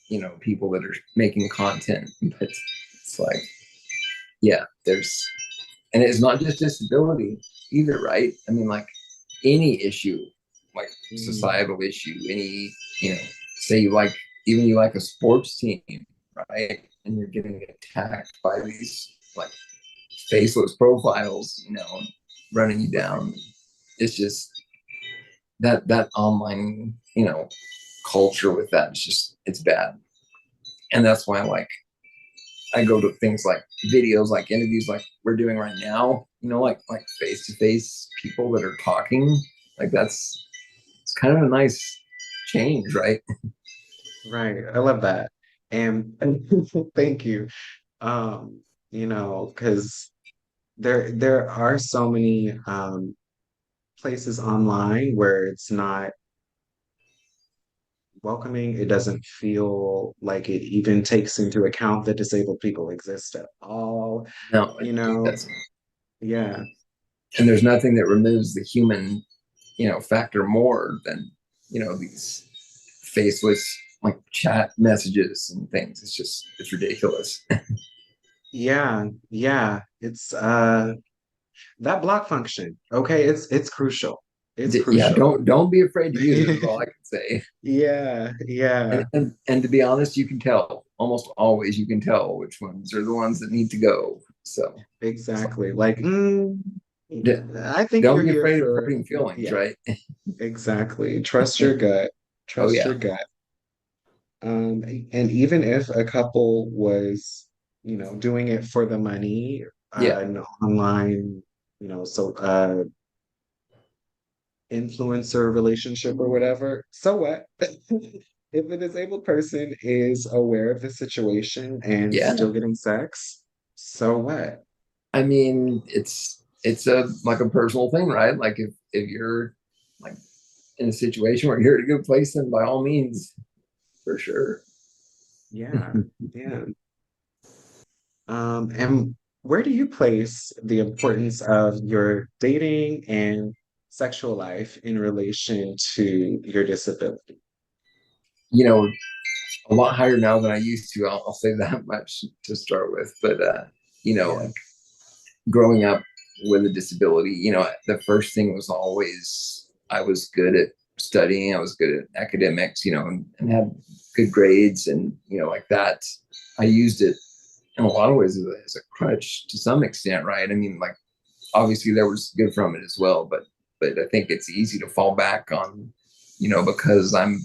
you know, people that are making content. But it's like, yeah, there's, and it's not just disability either, right? I mean, like any issue, like Mm. societal issue, any, you know, say you like, even you like a sports team, right? And you're getting attacked by these like faceless profiles, you know, running you down. It's just that online, you know, culture with that. It's just, it's bad. And that's why like I go to things like videos, like interviews, like we're doing right now, you know, like face to face people that are talking. Like that's, it's kind of a nice change, right? Right. I love that. And thank you. Um, because there are so many places online where it's not welcoming. It doesn't feel like it even takes into account that disabled people exist at all, No, you know? that's, Yeah. and there's nothing that removes the human, you know, factor more than, you know, these faceless like chat messages and things. It's just, it's ridiculous. Yeah. Yeah. It's that block function. Okay, it's crucial. It's Yeah, crucial. don't be afraid to use it is all I can say. Yeah, yeah, And to be honest, you can tell, almost always you can tell which ones are the ones that need to go. So it's like, exactly. Like, I think don't you're be here afraid of for, hurting feelings, yeah, right? exactly. Trust your gut. Oh Trust yeah, your gut. And even if a couple was, doing it for the money, yeah, an online, so influencer relationship or whatever, so what? If a disabled person is aware of the situation and yeah. still getting sex, so what? I mean, it's a like a personal thing, right? Like if you're like in a situation where you're at a good place, then by all means, for sure. Yeah, yeah. And where do you place the importance of your dating and sexual life in relation to your disability? You know, a lot higher now than I used to. I'll say that much to start with. But you know, Yeah. like growing up with a disability, you know, the first thing was always I was good at studying, I was good at academics, you know, and had good grades, and you know, like that. I used it in a lot of ways as a crutch to some extent, right? I mean, like obviously there was good from it as well, but I think it's easy to fall back on, you know, because I'm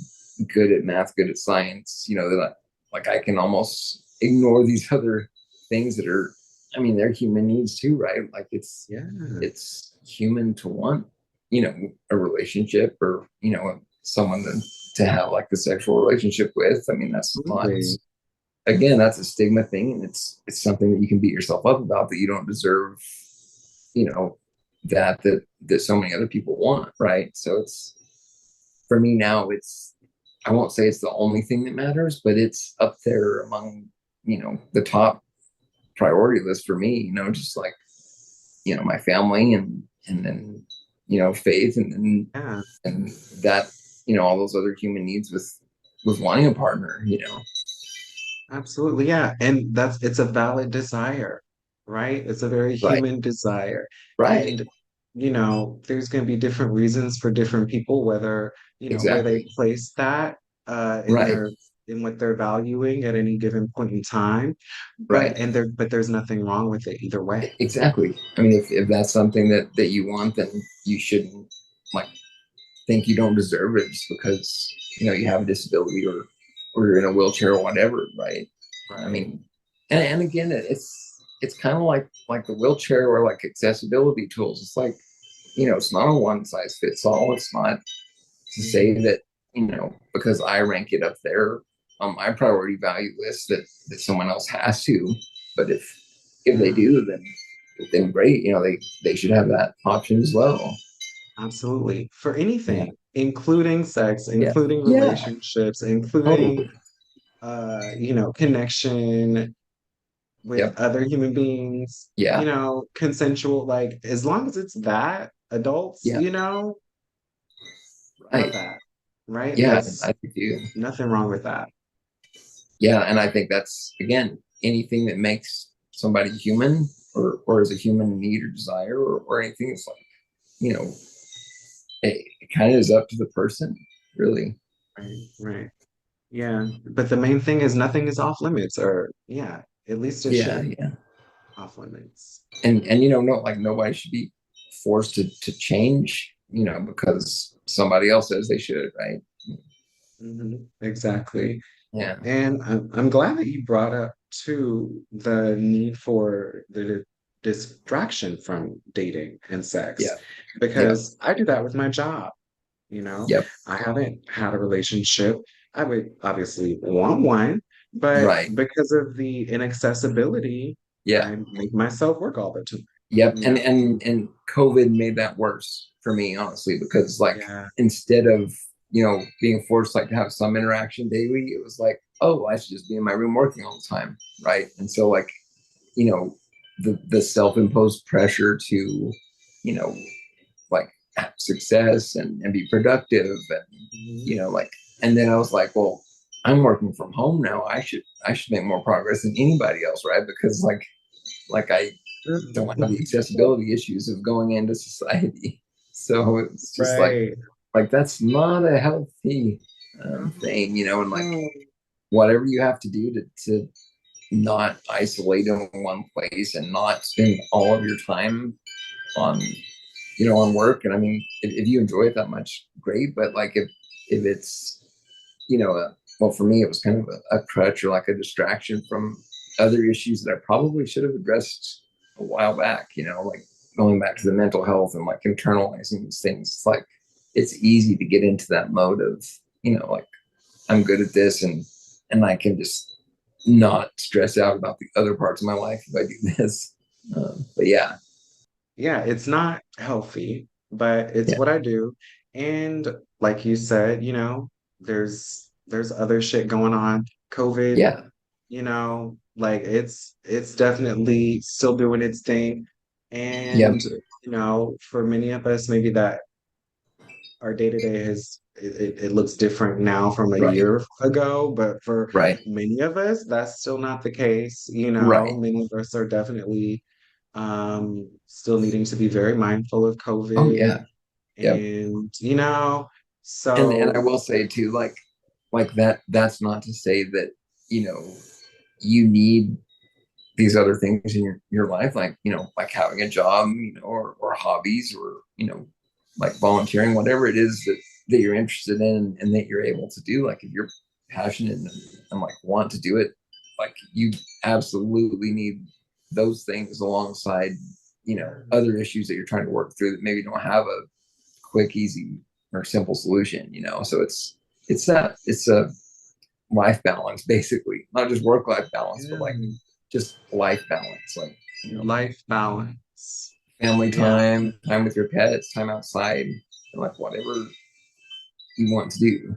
good at math, good at science, you know, that like I can almost ignore these other things that are, I mean, they're human needs too, right? Like Yeah. it's human to want, you know, a relationship or, you know, someone to have like a sexual relationship with. I mean, that's not, Absolutely. again, that's a stigma thing, and it's something that you can beat yourself up about, that you don't deserve, you know, that so many other people want, right? So it's, for me now, it's, I won't say it's the only thing that matters, but it's up there among, you know, the top priority list for me, you know, just like, you know, my family, and then, you know, faith, Yeah. and that, you know, all those other human needs with wanting a partner, you know. Absolutely. Yeah. And it's a valid desire, right? It's a very Right, human desire. right, And, there's going to be different reasons for different people, whether, where they exactly, place that right, in what they're valuing at any given point in time. right. But there's nothing wrong with it either way. Exactly. I mean, if that's something that you want, then you shouldn't. like think you don't deserve it just because you have a disability or you're in a wheelchair or whatever, right? I Right. mean, and again, it's kind of like the wheelchair or like accessibility tools. It's like it's not a one size fits all. It's not to say Mhm. that because I rank it up there on my priority value list that someone else has to. But if they Yeah, do, then great. They should have that option as well. absolutely. For Yeah. anything, including sex, Yeah. including Yeah. relationships, including Totally. connection with Yep. other human beings, Yeah. consensual, like as long as it's that, adults, Yeah. have Right. that, right? Yeah. There's I do. nothing wrong with that. Yeah. And I think that's again anything that makes somebody human or is a human need or desire or anything. It's like, you know, it kind of is up to the person, really. Right, right. Yeah. But the main thing is nothing is off limits, or yeah, at least it Yeah. shouldn't Yeah. off limits. And no, like nobody should be forced to change, because somebody else says they should, right? Exactly. Yeah. And I'm glad that you brought up too the need for the distraction from dating and sex, Yeah. Yep. because I do that with my job. You know, Yep. I haven't had a relationship. I would obviously want one, but Right. because of the inaccessibility, Yeah. I make myself work all the time. Yep. You And know? and COVID made that worse for me, honestly, because like Yeah. instead of being forced like to have some interaction daily, it was like, oh, I should just be in my room working all the time, right? And so like you know the self-imposed pressure to you know like have success and be productive and Mhm. like and then I was like, well, I'm working from home now. I should make more progress than anybody else, right? Because like I don't have the accessibility issues of going into society. So it's just Right. like that's not a healthy thing, and like No. whatever you have to do to not isolate in one place and not spend all of your time on on work. And I mean, if you enjoy it that much, great. But like if it's well, for me, it was kind of a crutch or like a distraction from other issues that I probably should have addressed a while back. Like going back to the mental health and like internalizing these things. It's like it's easy to get into that mode of like I'm good at this and I can just not stress out about the other parts of my life if I do this. But yeah, Yeah, it's not healthy, but it's yeah, what I do. And like you said, there's other shit going on. COVID, yeah, like it's definitely still doing its thing. yep, And, for many of us, maybe that our day-to-day it looks different now from a right, year ago, but for right, many of us, that's still not the case. right. Many of us are definitely still needing to be very mindful of Oh COVID. yeah, yep. And, And I so will say too, like that's not to say that you know you need these other things in your life, like like having a job, or hobbies, or like volunteering, whatever it is that you're interested in and that you're able to do. Like if you're passionate and like want to do it, like you absolutely need those things alongside other issues that you're trying to work through that maybe don't have a quick, easy, or simple solution. So it's a life balance, basically, not just work life balance, but like yeah, just life balance, like life balance. family Yeah. time, time with your pets, time outside, and like whatever you want to do.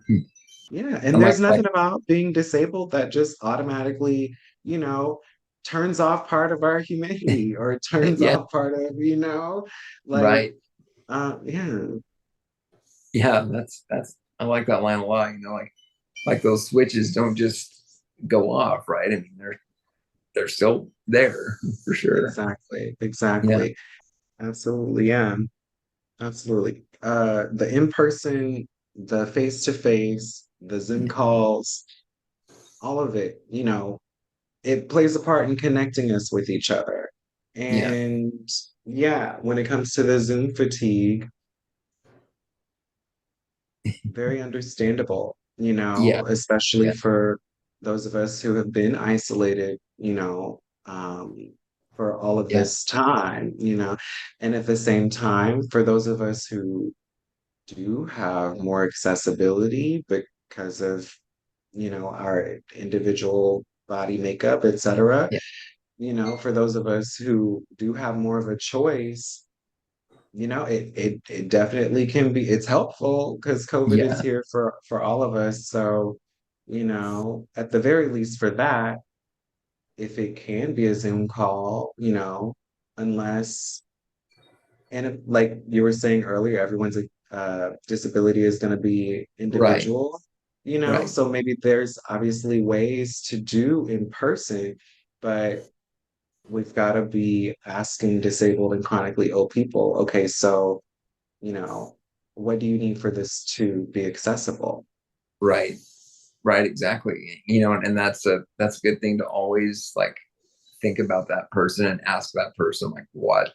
Yeah. And And there's like nothing about being disabled that just automatically, you know, turns off part of our humanity or it turns yeah, off part of, like, right, yeah. yeah, that's I like that line a lot. Like those switches don't just go off, right? I mean, they're still there for sure. Exactly. Yeah, Exactly. Absolutely. Yeah. Absolutely. The in-person, the face-to-face, the Zoom calls, all of it, it plays a part in connecting us with each other. yeah, And yeah, when it comes to the Zoom fatigue, very understandable, Yeah, especially yeah, for those of us who have been isolated, for all of yeah, this time, and at the same time, for those of us who do have more accessibility because of, our individual body makeup, etc., yeah, for those of us who do have more of a choice, it definitely can be, it's helpful because COVID is yeah, here for all of us. So, at the very least for that, if it can be a Zoom call, unless, like you were saying earlier, everyone's disability is going to be right, individual, right, so maybe there's obviously ways to do in person, but we've got to be asking disabled and chronically ill people, okay, so, you know, what do you need for this to be accessible? right, right, exactly. And that's a good thing to always like think about that person and ask that person like what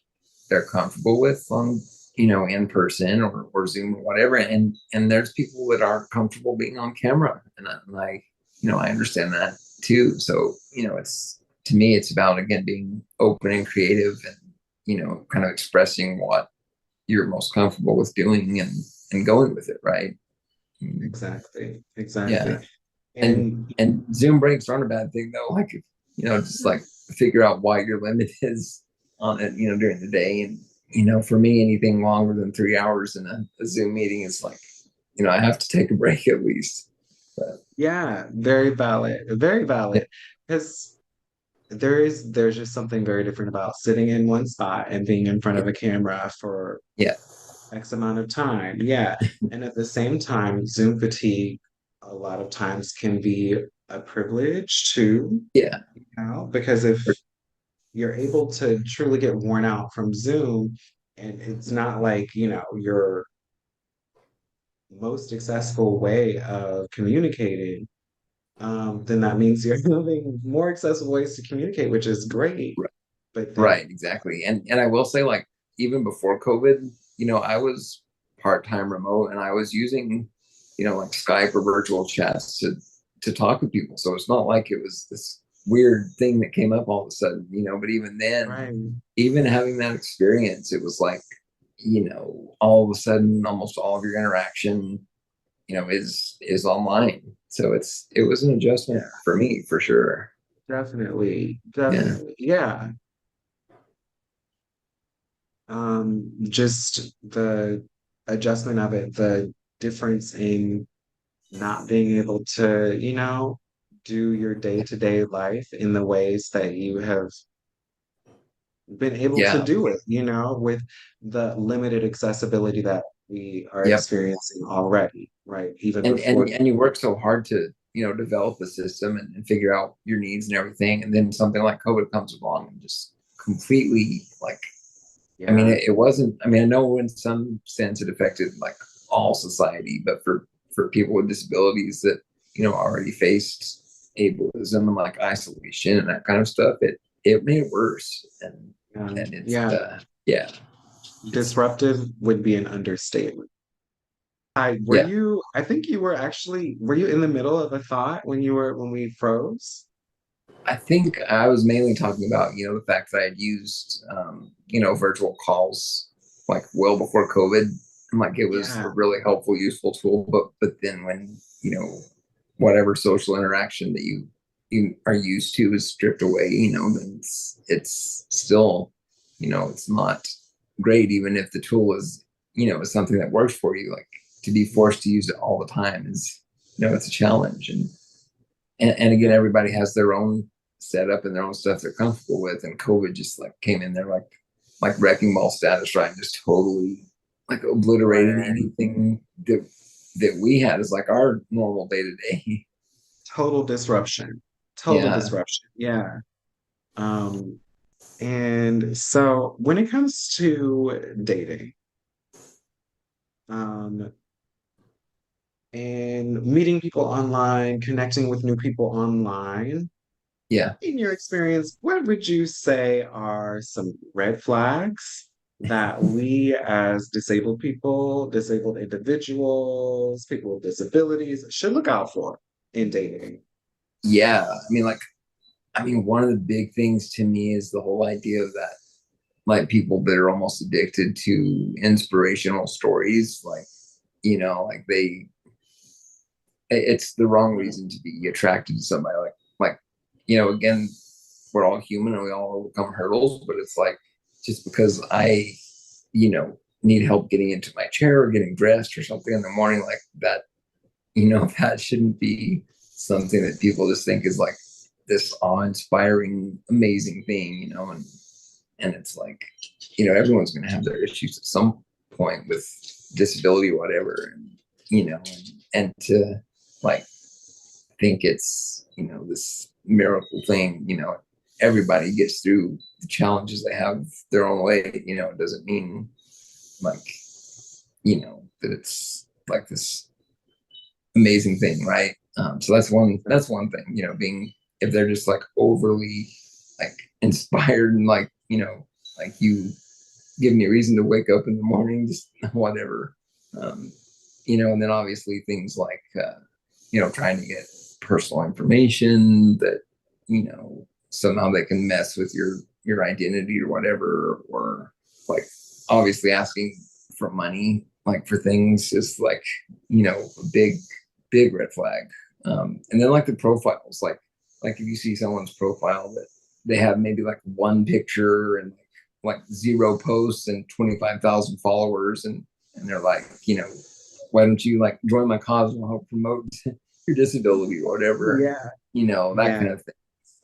they're comfortable with on in person or Zoom or whatever. And there's people that aren't comfortable being on camera, and I understand that too. So it's to me it's about again being open and creative and kind of expressing what you're most comfortable with doing and going with it, right? Exactly, Yeah. exactly. and And and Zoom breaks aren't a bad thing though. Like just like figure out why your limit is on it, during the day. And for me, anything longer than 3 hours in a Zoom meeting is like, I have to take a break at least. But yeah, very valid, very yeah, valid. Because there's just something very different about sitting in one spot and being in front yeah, of a camera for yeah, X amount of time. Yeah. And at the same time, Zoom fatigue a lot of times can be a privilege too, yeah, because if you're able to truly get worn out from Zoom, and it's not like, your most successful way of communicating, then that means you're having more accessible ways to communicate, which is great. But right, then, exactly. And I will say, like, even before COVID, I was part-time remote and I was using, like Skype or virtual chats to talk with people. So it's not like it was this weird thing that came up all of a sudden, but even then, right, even having that experience, it was like, all of a sudden almost all of your interaction, is online. So it was an adjustment yeah, for me for sure. definitely, Yeah. definitely, yeah. Just the adjustment of it, the difference in not being able to, do your day-to-day life in the ways that you have been able to Yeah. do it, with the limited accessibility that we are Yep. experiencing already, right? Even and before. and and you work so hard to develop a system and figure out your needs and everything, and then something like COVID comes along and just completely like, I mean, Yeah, it wasn't, I mean, I know in some sense it affected like all society, but for people with disabilities that already faced ableism and like isolation and that kind of stuff, it made it worse. And it's yeah. yeah, it's Disruptive would be an understatement. yeah. I think you were actually, were you in the middle of a thought when we froze? I think I was mainly talking about, the fact that I had used, virtual calls like well before COVID, and like it was a Yeah, really helpful, useful tool. But then when whatever social interaction that you are used to is stripped away, then it's still, it's not great, even if the tool is something that works for you. Like to be forced to use it all the time is, it's a challenge. And again, everybody has their own setup and their own stuff they're comfortable with. And COVID just like came in there like wrecking ball status, right? And just totally like obliterated right. anything that we had as like our normal day to day. Total disruption. Total Yeah. disruption. Yeah. Um, and so when it comes to dating, um, and meeting people online, connecting with new people online, Yeah. in your experience, what would you say are some red flags? that we as disabled people, disabled individuals, people with disabilities should look out for in dating? Yeah, one of the big things to me is the whole idea of that, like people that are almost addicted to inspirational stories, like like it's the wrong reason to be attracted to somebody. Like again, we're all human and we all overcome hurdles, but it's like just because I need help getting into my chair or getting dressed or something in the morning, like that, that shouldn't be something that people just think is like this awe-inspiring, amazing thing, and it's like, everyone's going to have their issues at some point with disability or whatever, and and to like think it's this miracle thing, everybody gets through the challenges they have their own way. It doesn't mean like that it's like this amazing thing, right? So that's one thing, being, if they're just like overly like inspired and like like you give me a reason to wake up in the morning, just whatever. um and then obviously things like trying to get personal information that somehow they can mess with your identity or whatever, or like obviously asking for money like for things is like a big red flag. And then like the profiles, like if you see someone's profile that they have maybe like one picture and like zero posts and 25,000 followers, and they're like, why don't you like join my cause and help promote your disability or whatever, Yeah. that Yeah, kind of thing.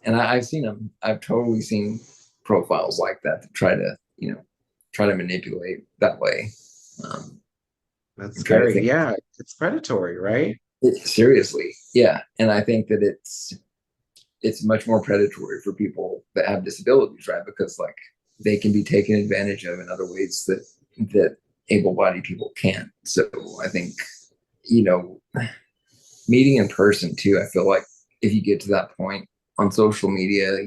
And I've seen them. I've totally seen profiles like that to try to, try to manipulate that way. Um, that's I'm trying to scary. think. Yeah, it's predatory, right? Seriously, yeah. And I think that it's much more predatory for people that have disabilities, right? Because like they can be taken advantage of in other ways that able-bodied people can't. So I think, you know, meeting in person too, I feel like if you get to that point on social media,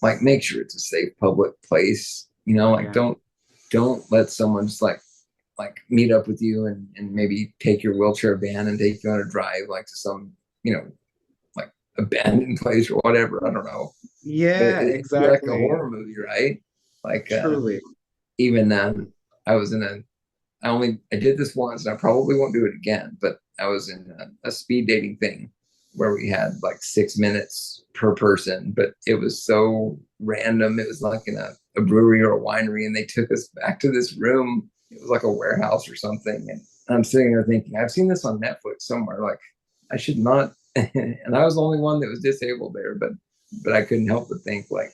like make sure it's a safe public place. Like Yeah. don't let someone just like meet up with you and maybe take your wheelchair van and take you on a drive like to some, you know, like abandoned place or whatever. I don't know. But Yeah, it'd be like a exactly. horror movie, right? Like Truly. even I was in I did this once and I probably won't do it again, but I was in a speed dating thing where we had like 6 minutes per person, but it was so random. It was like in a brewery or a winery, and they took us back to this room. It was like a warehouse or something. And I'm sitting there thinking, I've seen this on Netflix somewhere. Like I should not. And I was the only one that was disabled there, but I couldn't help but think like,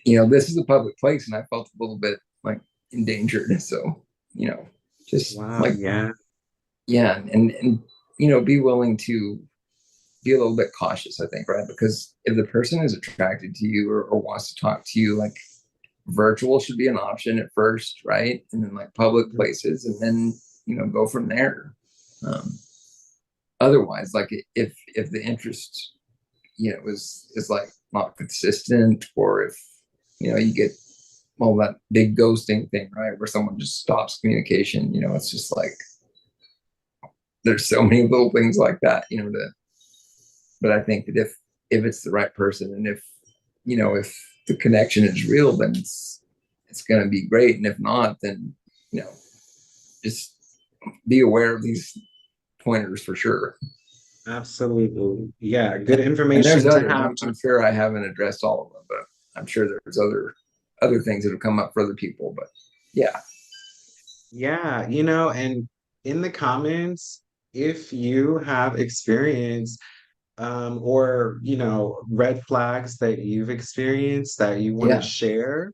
this is a public place, and I felt a little bit like endangered. So, you know, just Wow, like, yeah. yeah, and be willing to be a little bit cautious, I think, right? Because if the person is attracted to you, or wants to talk to you, like virtual should be an option at first, right? And then like public places, and then go from there. um Otherwise, like if the interest is like not consistent, or if you get well that big ghosting thing, right, where someone just stops communication, it's just like there's so many little things like that, but I think that if it's the right person, and if the connection is real, then it's going to be great. And if not, then you know just be aware of these pointers for sure. Absolutely. Yeah, good And there's information to others. have. I'm sure I haven't addressed all of them, but I'm sure there's other things that have come up for other people. But yeah, Yeah, and in the comments, if you have experience or red flags that you've experienced that you want to yeah, share,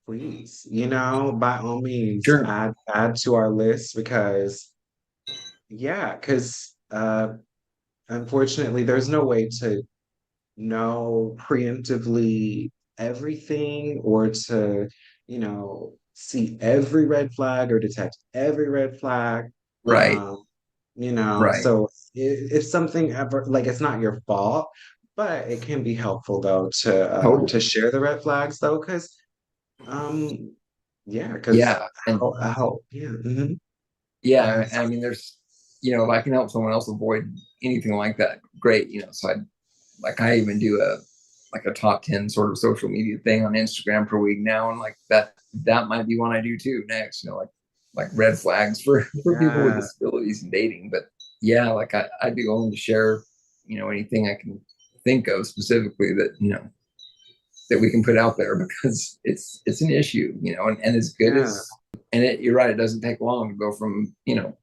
please, by all means sure, add to our list because yeah, because unfortunately there's no way to know preemptively everything or to, see every red flag or detect every red flag. right, Um, right, so if something ever like it's not your fault, but it can be helpful though to totally, share the red flags though, because um Yeah, because Yeah, and yeah, yeah, I mean, there's, if I can help someone else avoid anything like that, great. So I even do a top 10 sort of social media thing on Instagram per week now, and like that might be one I do too next. Like red flags for people with yeah, disabilities and dating. But yeah, like I'd be willing to share, anything I can think of specifically that that we can put out there, because it's an issue, and as good yeah, as, and you're right, it doesn't take long to go from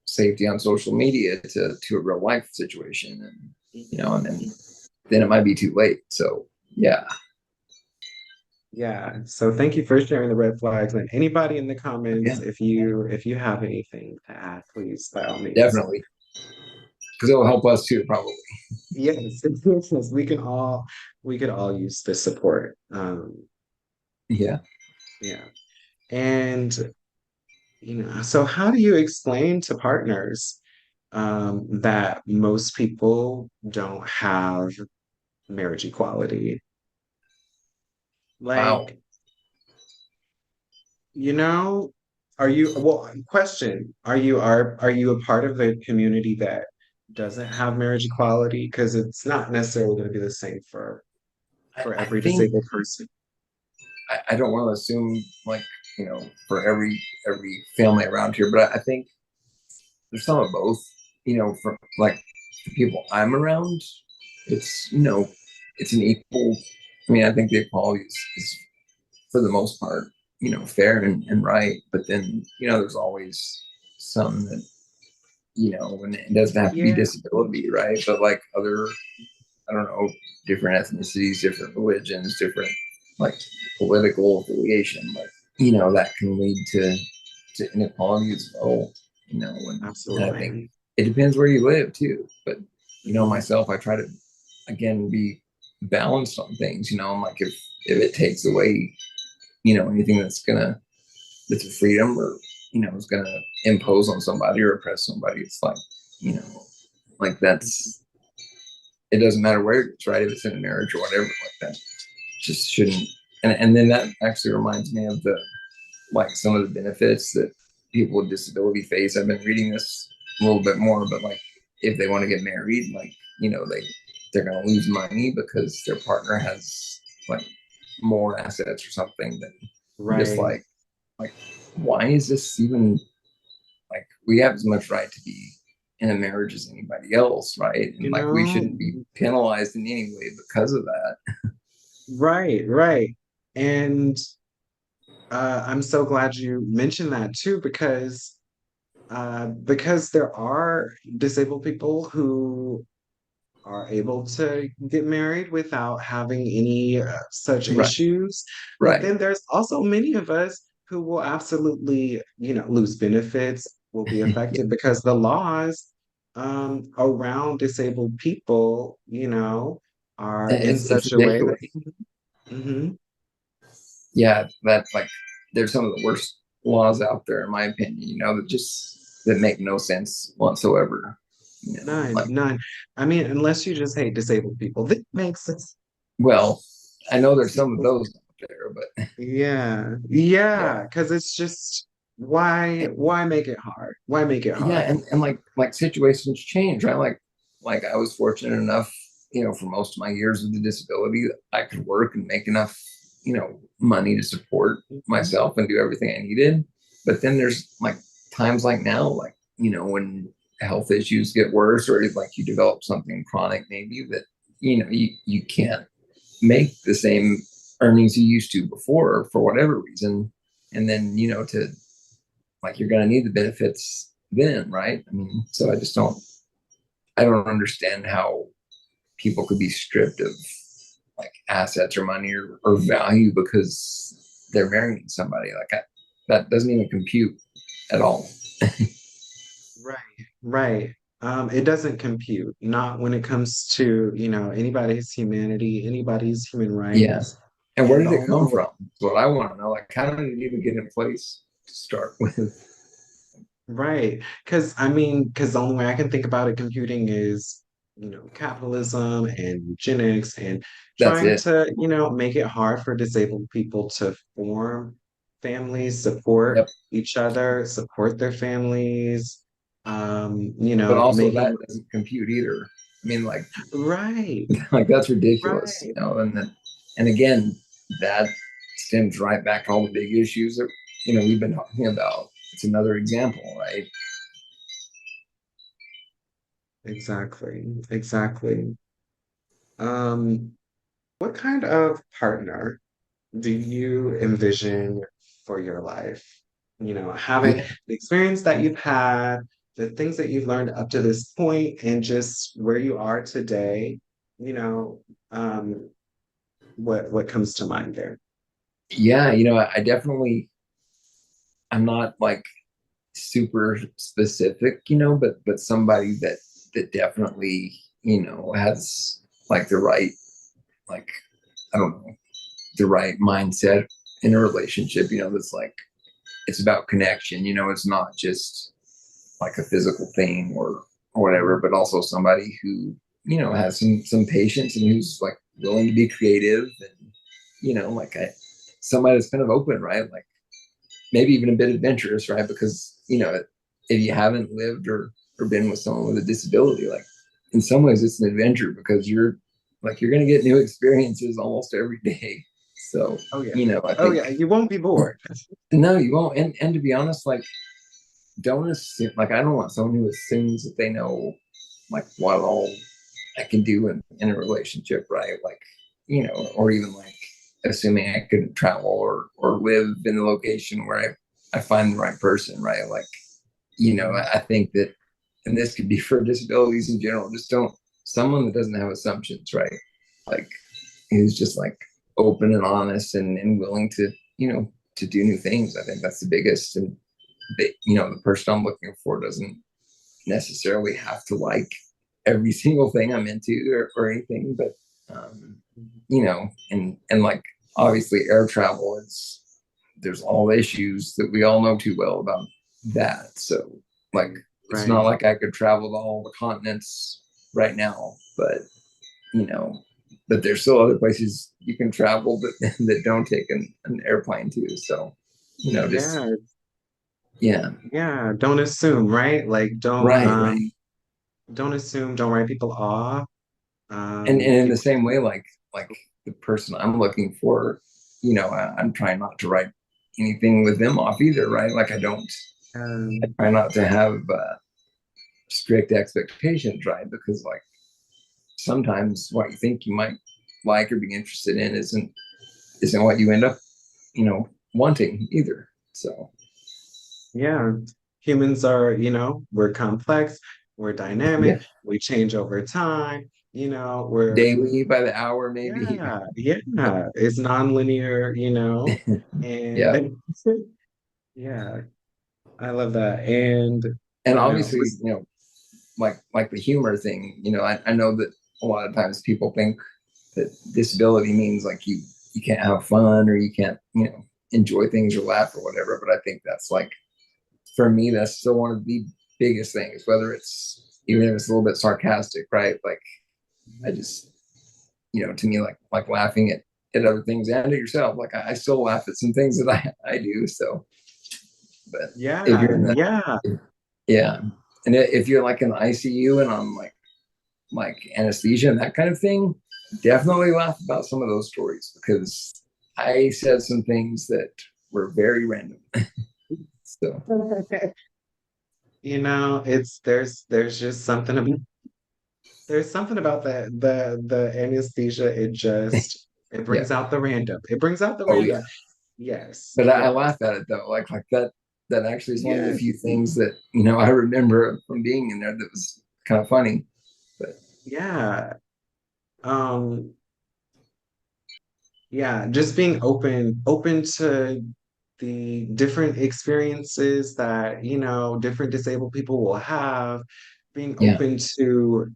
safety on social media to a real life situation, and and then it might be too late. So yeah, yeah. So thank you for sharing the red flags. And anybody in the comments, yeah, if you have anything to add, please by all means. definitely, because it'll help us too, probably. Yes, yes, we could all use the support. Yeah. Yeah. And so how do you explain to partners that most people don't have marriage equality? Wow. Like, you know, question, are you a part of the community that doesn't have marriage equality? Because it's not necessarily going to be the same for I every think disabled person. I don't want to assume, like, for every family around here, but I think there's some of both. For like the people I'm around, it's it's an equal. I mean, I think the equality is for the most part, fair and right. But then there's always some that and it doesn't have to be Yeah, disability, right? But like other, I don't know, different ethnicities, different religions, different like political affiliation, like that can lead to inequality as well. And I think absolutely. it depends where you live too. But Mhm. myself, I try to again be balanced on things. I'm like, if it takes away anything that's a freedom, or is gonna impose on somebody or oppress somebody, it's like you know like that's, it doesn't matter where it's, right, if it's in a marriage or whatever, like that just shouldn't. And then that actually reminds me of the, like, some of the benefits that people with disability face. I've been reading this a little bit more, but like if they want to get married, like they're going to lose money because their partner has like more assets or something. That I'm just Right. like, why is this even, like, we have as much right to be in a marriage as anybody else, right? And You like we know, shouldn't be penalized in any way because of that. right, right. And I'm so glad you mentioned that too, because there are disabled people who are able to get married without having any such Right, issues. But right. then there's also many of us who will absolutely, lose benefits, will be Yeah. affected because the laws around disabled people, are in It's such a way that, ridiculous. Mhm. Yeah, that's like, there's some of the worst laws out there, in my opinion, that make no sense whatsoever. None, Like, none. I mean, unless you just hate disabled people, that makes sense. well, I know there's some of those out there, but Yeah, yeah, yeah. because it's just why make it hard? Why make it Yeah, hard? and like situations change, right? Like I was fortunate enough, for most of my years with the disability, I could work and make enough, money to support Mhm. myself and do everything I needed. But then there's like times like now, like, when health issues get worse, or like you develop something chronic maybe, that you can't make the same earnings you used to before for whatever reason. And then to, like, you're going to need the benefits then, right? I mean, so I don't understand how people could be stripped of like assets or money or value because they're marrying somebody. Like, that doesn't even compute at all. Right, right. It doesn't compute, not when it comes to, anybody's humanity, anybody's human Yeah. rights. And where And the did it only come way, from? That's what I want to know. Like, how did it even get in place to start with? right. Because the only way I can think about it computing is, capitalism and eugenics and That's trying it. to, make it hard for disabled people to form families support Yep. each other, support their families, But also making that doesn't compute either. I mean, like, right, like that's ridiculous, right. And then, and again, that stems right back to all the big issues that we've been talking about. It's another example, right? Exactly, exactly. Um, what kind of partner do you envision for your life? Having Yeah, the experience that you've had, the things that you've learned up to this point, and just where you are today, you know, um, what comes to mind there? yeah. I definitely, I'm not like super specific, but somebody that definitely, has like the right, like, I don't know, the right mindset in a relationship, that's like, it's about connection, it's not just like a physical thing or whatever, but also somebody who, has some patience and who's like willing to be creative and, like somebody that's kind of open, right? Like maybe even a bit adventurous, right? Because, if you haven't lived or been with someone with a disability, like in some ways it's an adventure because you're going to get new experiences almost every day. So, Oh yeah. I Oh think yeah. You won't be bored. no, you won't. And to be honest, like don't assume, like I don't want someone who assumes that they know like what all I can do in a relationship, right? Like, or even like assuming I couldn't travel or live in the location where I find the right person, right? Like, I think that, and this could be for disabilities in general, just don't, someone that doesn't have assumptions, right? Like, who's just like open and honest and willing to, to do new things. I think that's the biggest. And, the person I'm looking for doesn't necessarily have to like every single thing I'm into or anything, but and like obviously air travel is there's all the issues that we all know too well about that. So like it's not Right. like I could travel to all the continents right now, but you know, but there's still other places you can travel that don't take an airplane too. So, just Yeah. yeah, Yeah. Don't assume, right? Like right. don't assume, don't write people off. And in the People same way, like the person I'm looking for, I'm trying not to write anything with them off either, right? Like I um, try not to have strict expectations, right? Because like sometimes what you think you might like or be interested in isn't what you end up, wanting either. So yeah. Humans are, we're complex, we're yeah, dynamic, we change over time, we're daily by the hour maybe. yeah, yeah. It's nonlinear, Yeah, and yeah, I love that. And and you know, obviously, like the humor thing, I know that a lot of times people think that disability means like you can't have fun or you can't enjoy things or laugh or whatever, but I think that's like for me that's still one of the biggest things, whether it's even if it's a little bit sarcastic, right? Like I just to me like laughing at other things and at yourself, like I still laugh at some things that I do. So but if you're yeah, in yeah. the yeah, and if you're like in the ICU and I'm like anesthesia and that kind of thing, definitely laugh about some of those stories because I said some things that were very random. So It's there's just something about there's something about the anesthesia. It yeah. brings out the random. It brings out the Oh random. yeah. Yes, But I yes, laugh at it though. Like that. That actually is one of the few yes, things that I remember from being in there that was kind of funny. But yeah. Um, yeah, just being open to the different experiences that, different disabled people will have, being yeah, open to,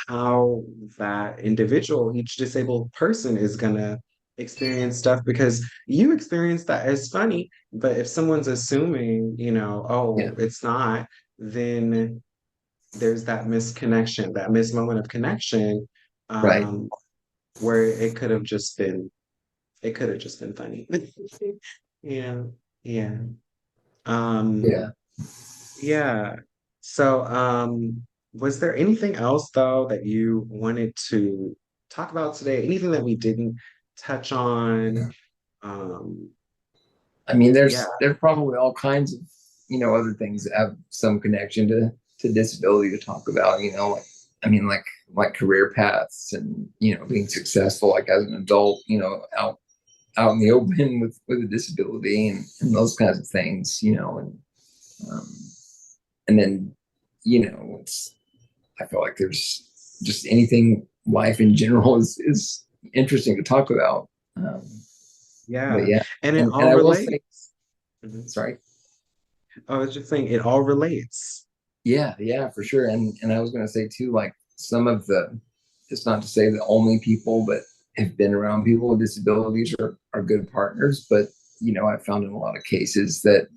how that individual, each disabled person is gonna experience stuff because you experience that as funny, but if someone's assuming, yeah, oh, it's not, then there's that misconnection, that missed moment of connection, right. where it could have just been funny. Yeah, yeah. Um, Yeah. yeah. So, was there anything else though that you wanted to talk about today? Anything that we didn't touch on? Um, I mean, yeah, there's probably all kinds of, other things that have some connection to disability to talk about, like, I mean, like career paths and, being successful, like as an adult, out in the open with a disability and those kinds of things, um, and then, it's, I feel like there's just anything life in general is interesting to talk about. Um, but yeah. yeah, And it and all I will say, relates. Mhm. sorry. I was just saying it all relates. Yeah, for sure. And I was gonna say too, like some of the, it's not to say that only people that have been around people with disabilities are good partners, but I found in a lot of cases that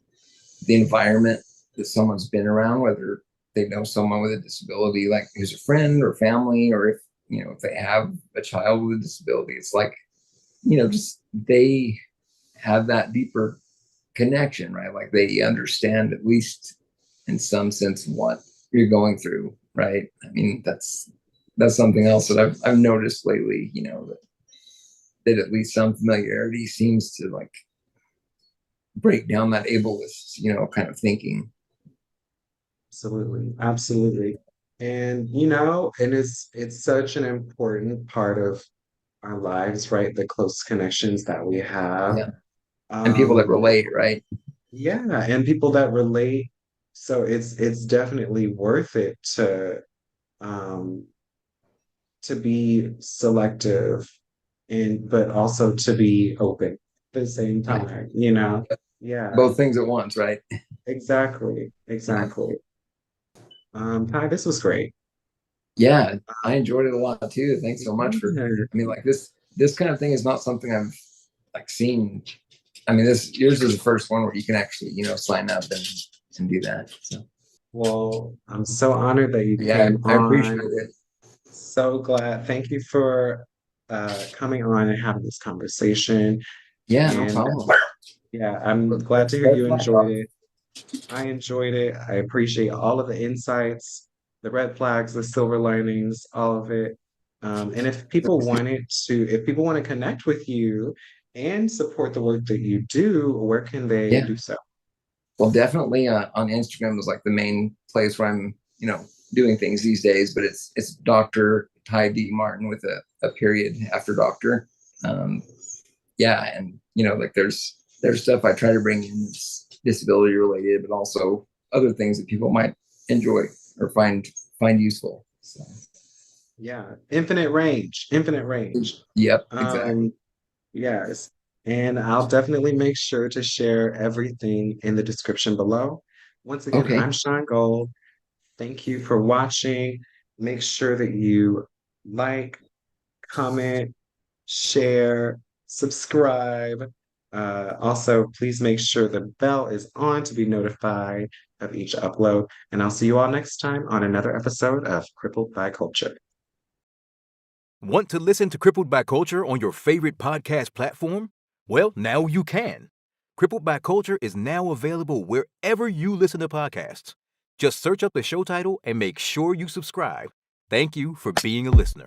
the environment that someone's been around, whether they know someone with a disability, like who's a friend or family, or if they have a child with a disability, it's like, just they have that deeper connection, right? Like they understand at least in some sense what you're going through, right? I mean, that's something else that I've noticed lately, that at least some familiarity seems to like break down that ableist, kind of thinking. Absolutely, absolutely. And and it's such an important part of our lives, right? The close connections that we have. Yeah. And people that Um, relate, right? yeah, and people that relate. So it's definitely worth it um to be selective and but also to be open at the same Right. time, you know? Yeah, Both things at once, right? exactly, Yeah. exactly. Ty, this was great. Yeah, I Um, enjoyed it a lot too. Thanks so much for, yeah. I mean, like this kind of thing is not something I've like seen. I mean, this yours is the first one where you can actually, sign up and do that. So Well, I'm so honored that you yeah, came I appreciate on. it. So glad. Thank you for coming on and having this conversation. Yeah, no And problem. yeah, I'm glad to Let's hear start you back enjoyed off. it. I enjoyed it. I appreciate all of the insights, the red flags, the silver linings, all of it. And if people want to connect with you and support the work that you do, where can they Yeah. do so? Well, definitely on Instagram is like the main place where I'm, doing things these days. But it's Dr. Tye Martin with a period after doctor. Um, yeah, and like there's stuff I try to bring in that's disability related, but also other things that people might enjoy or find useful. So, Yeah, infinite range, infinite range. yep, exactly. Um, yes. And I'll definitely make sure to share everything in the description below. Once again, Okay. I'm Sean Gold. Thank you for watching. Make sure that you like, comment, share, subscribe. Also, please make sure the bell is on to be notified of each upload. And I'll see you all next time on another episode of Crippled by Culture. Want to listen to Crippled by Culture on your favorite podcast platform? Well, now you can. Crippled by Culture is now available wherever you listen to podcasts. Just search up the show title and make sure you subscribe. Thank you for being a listener.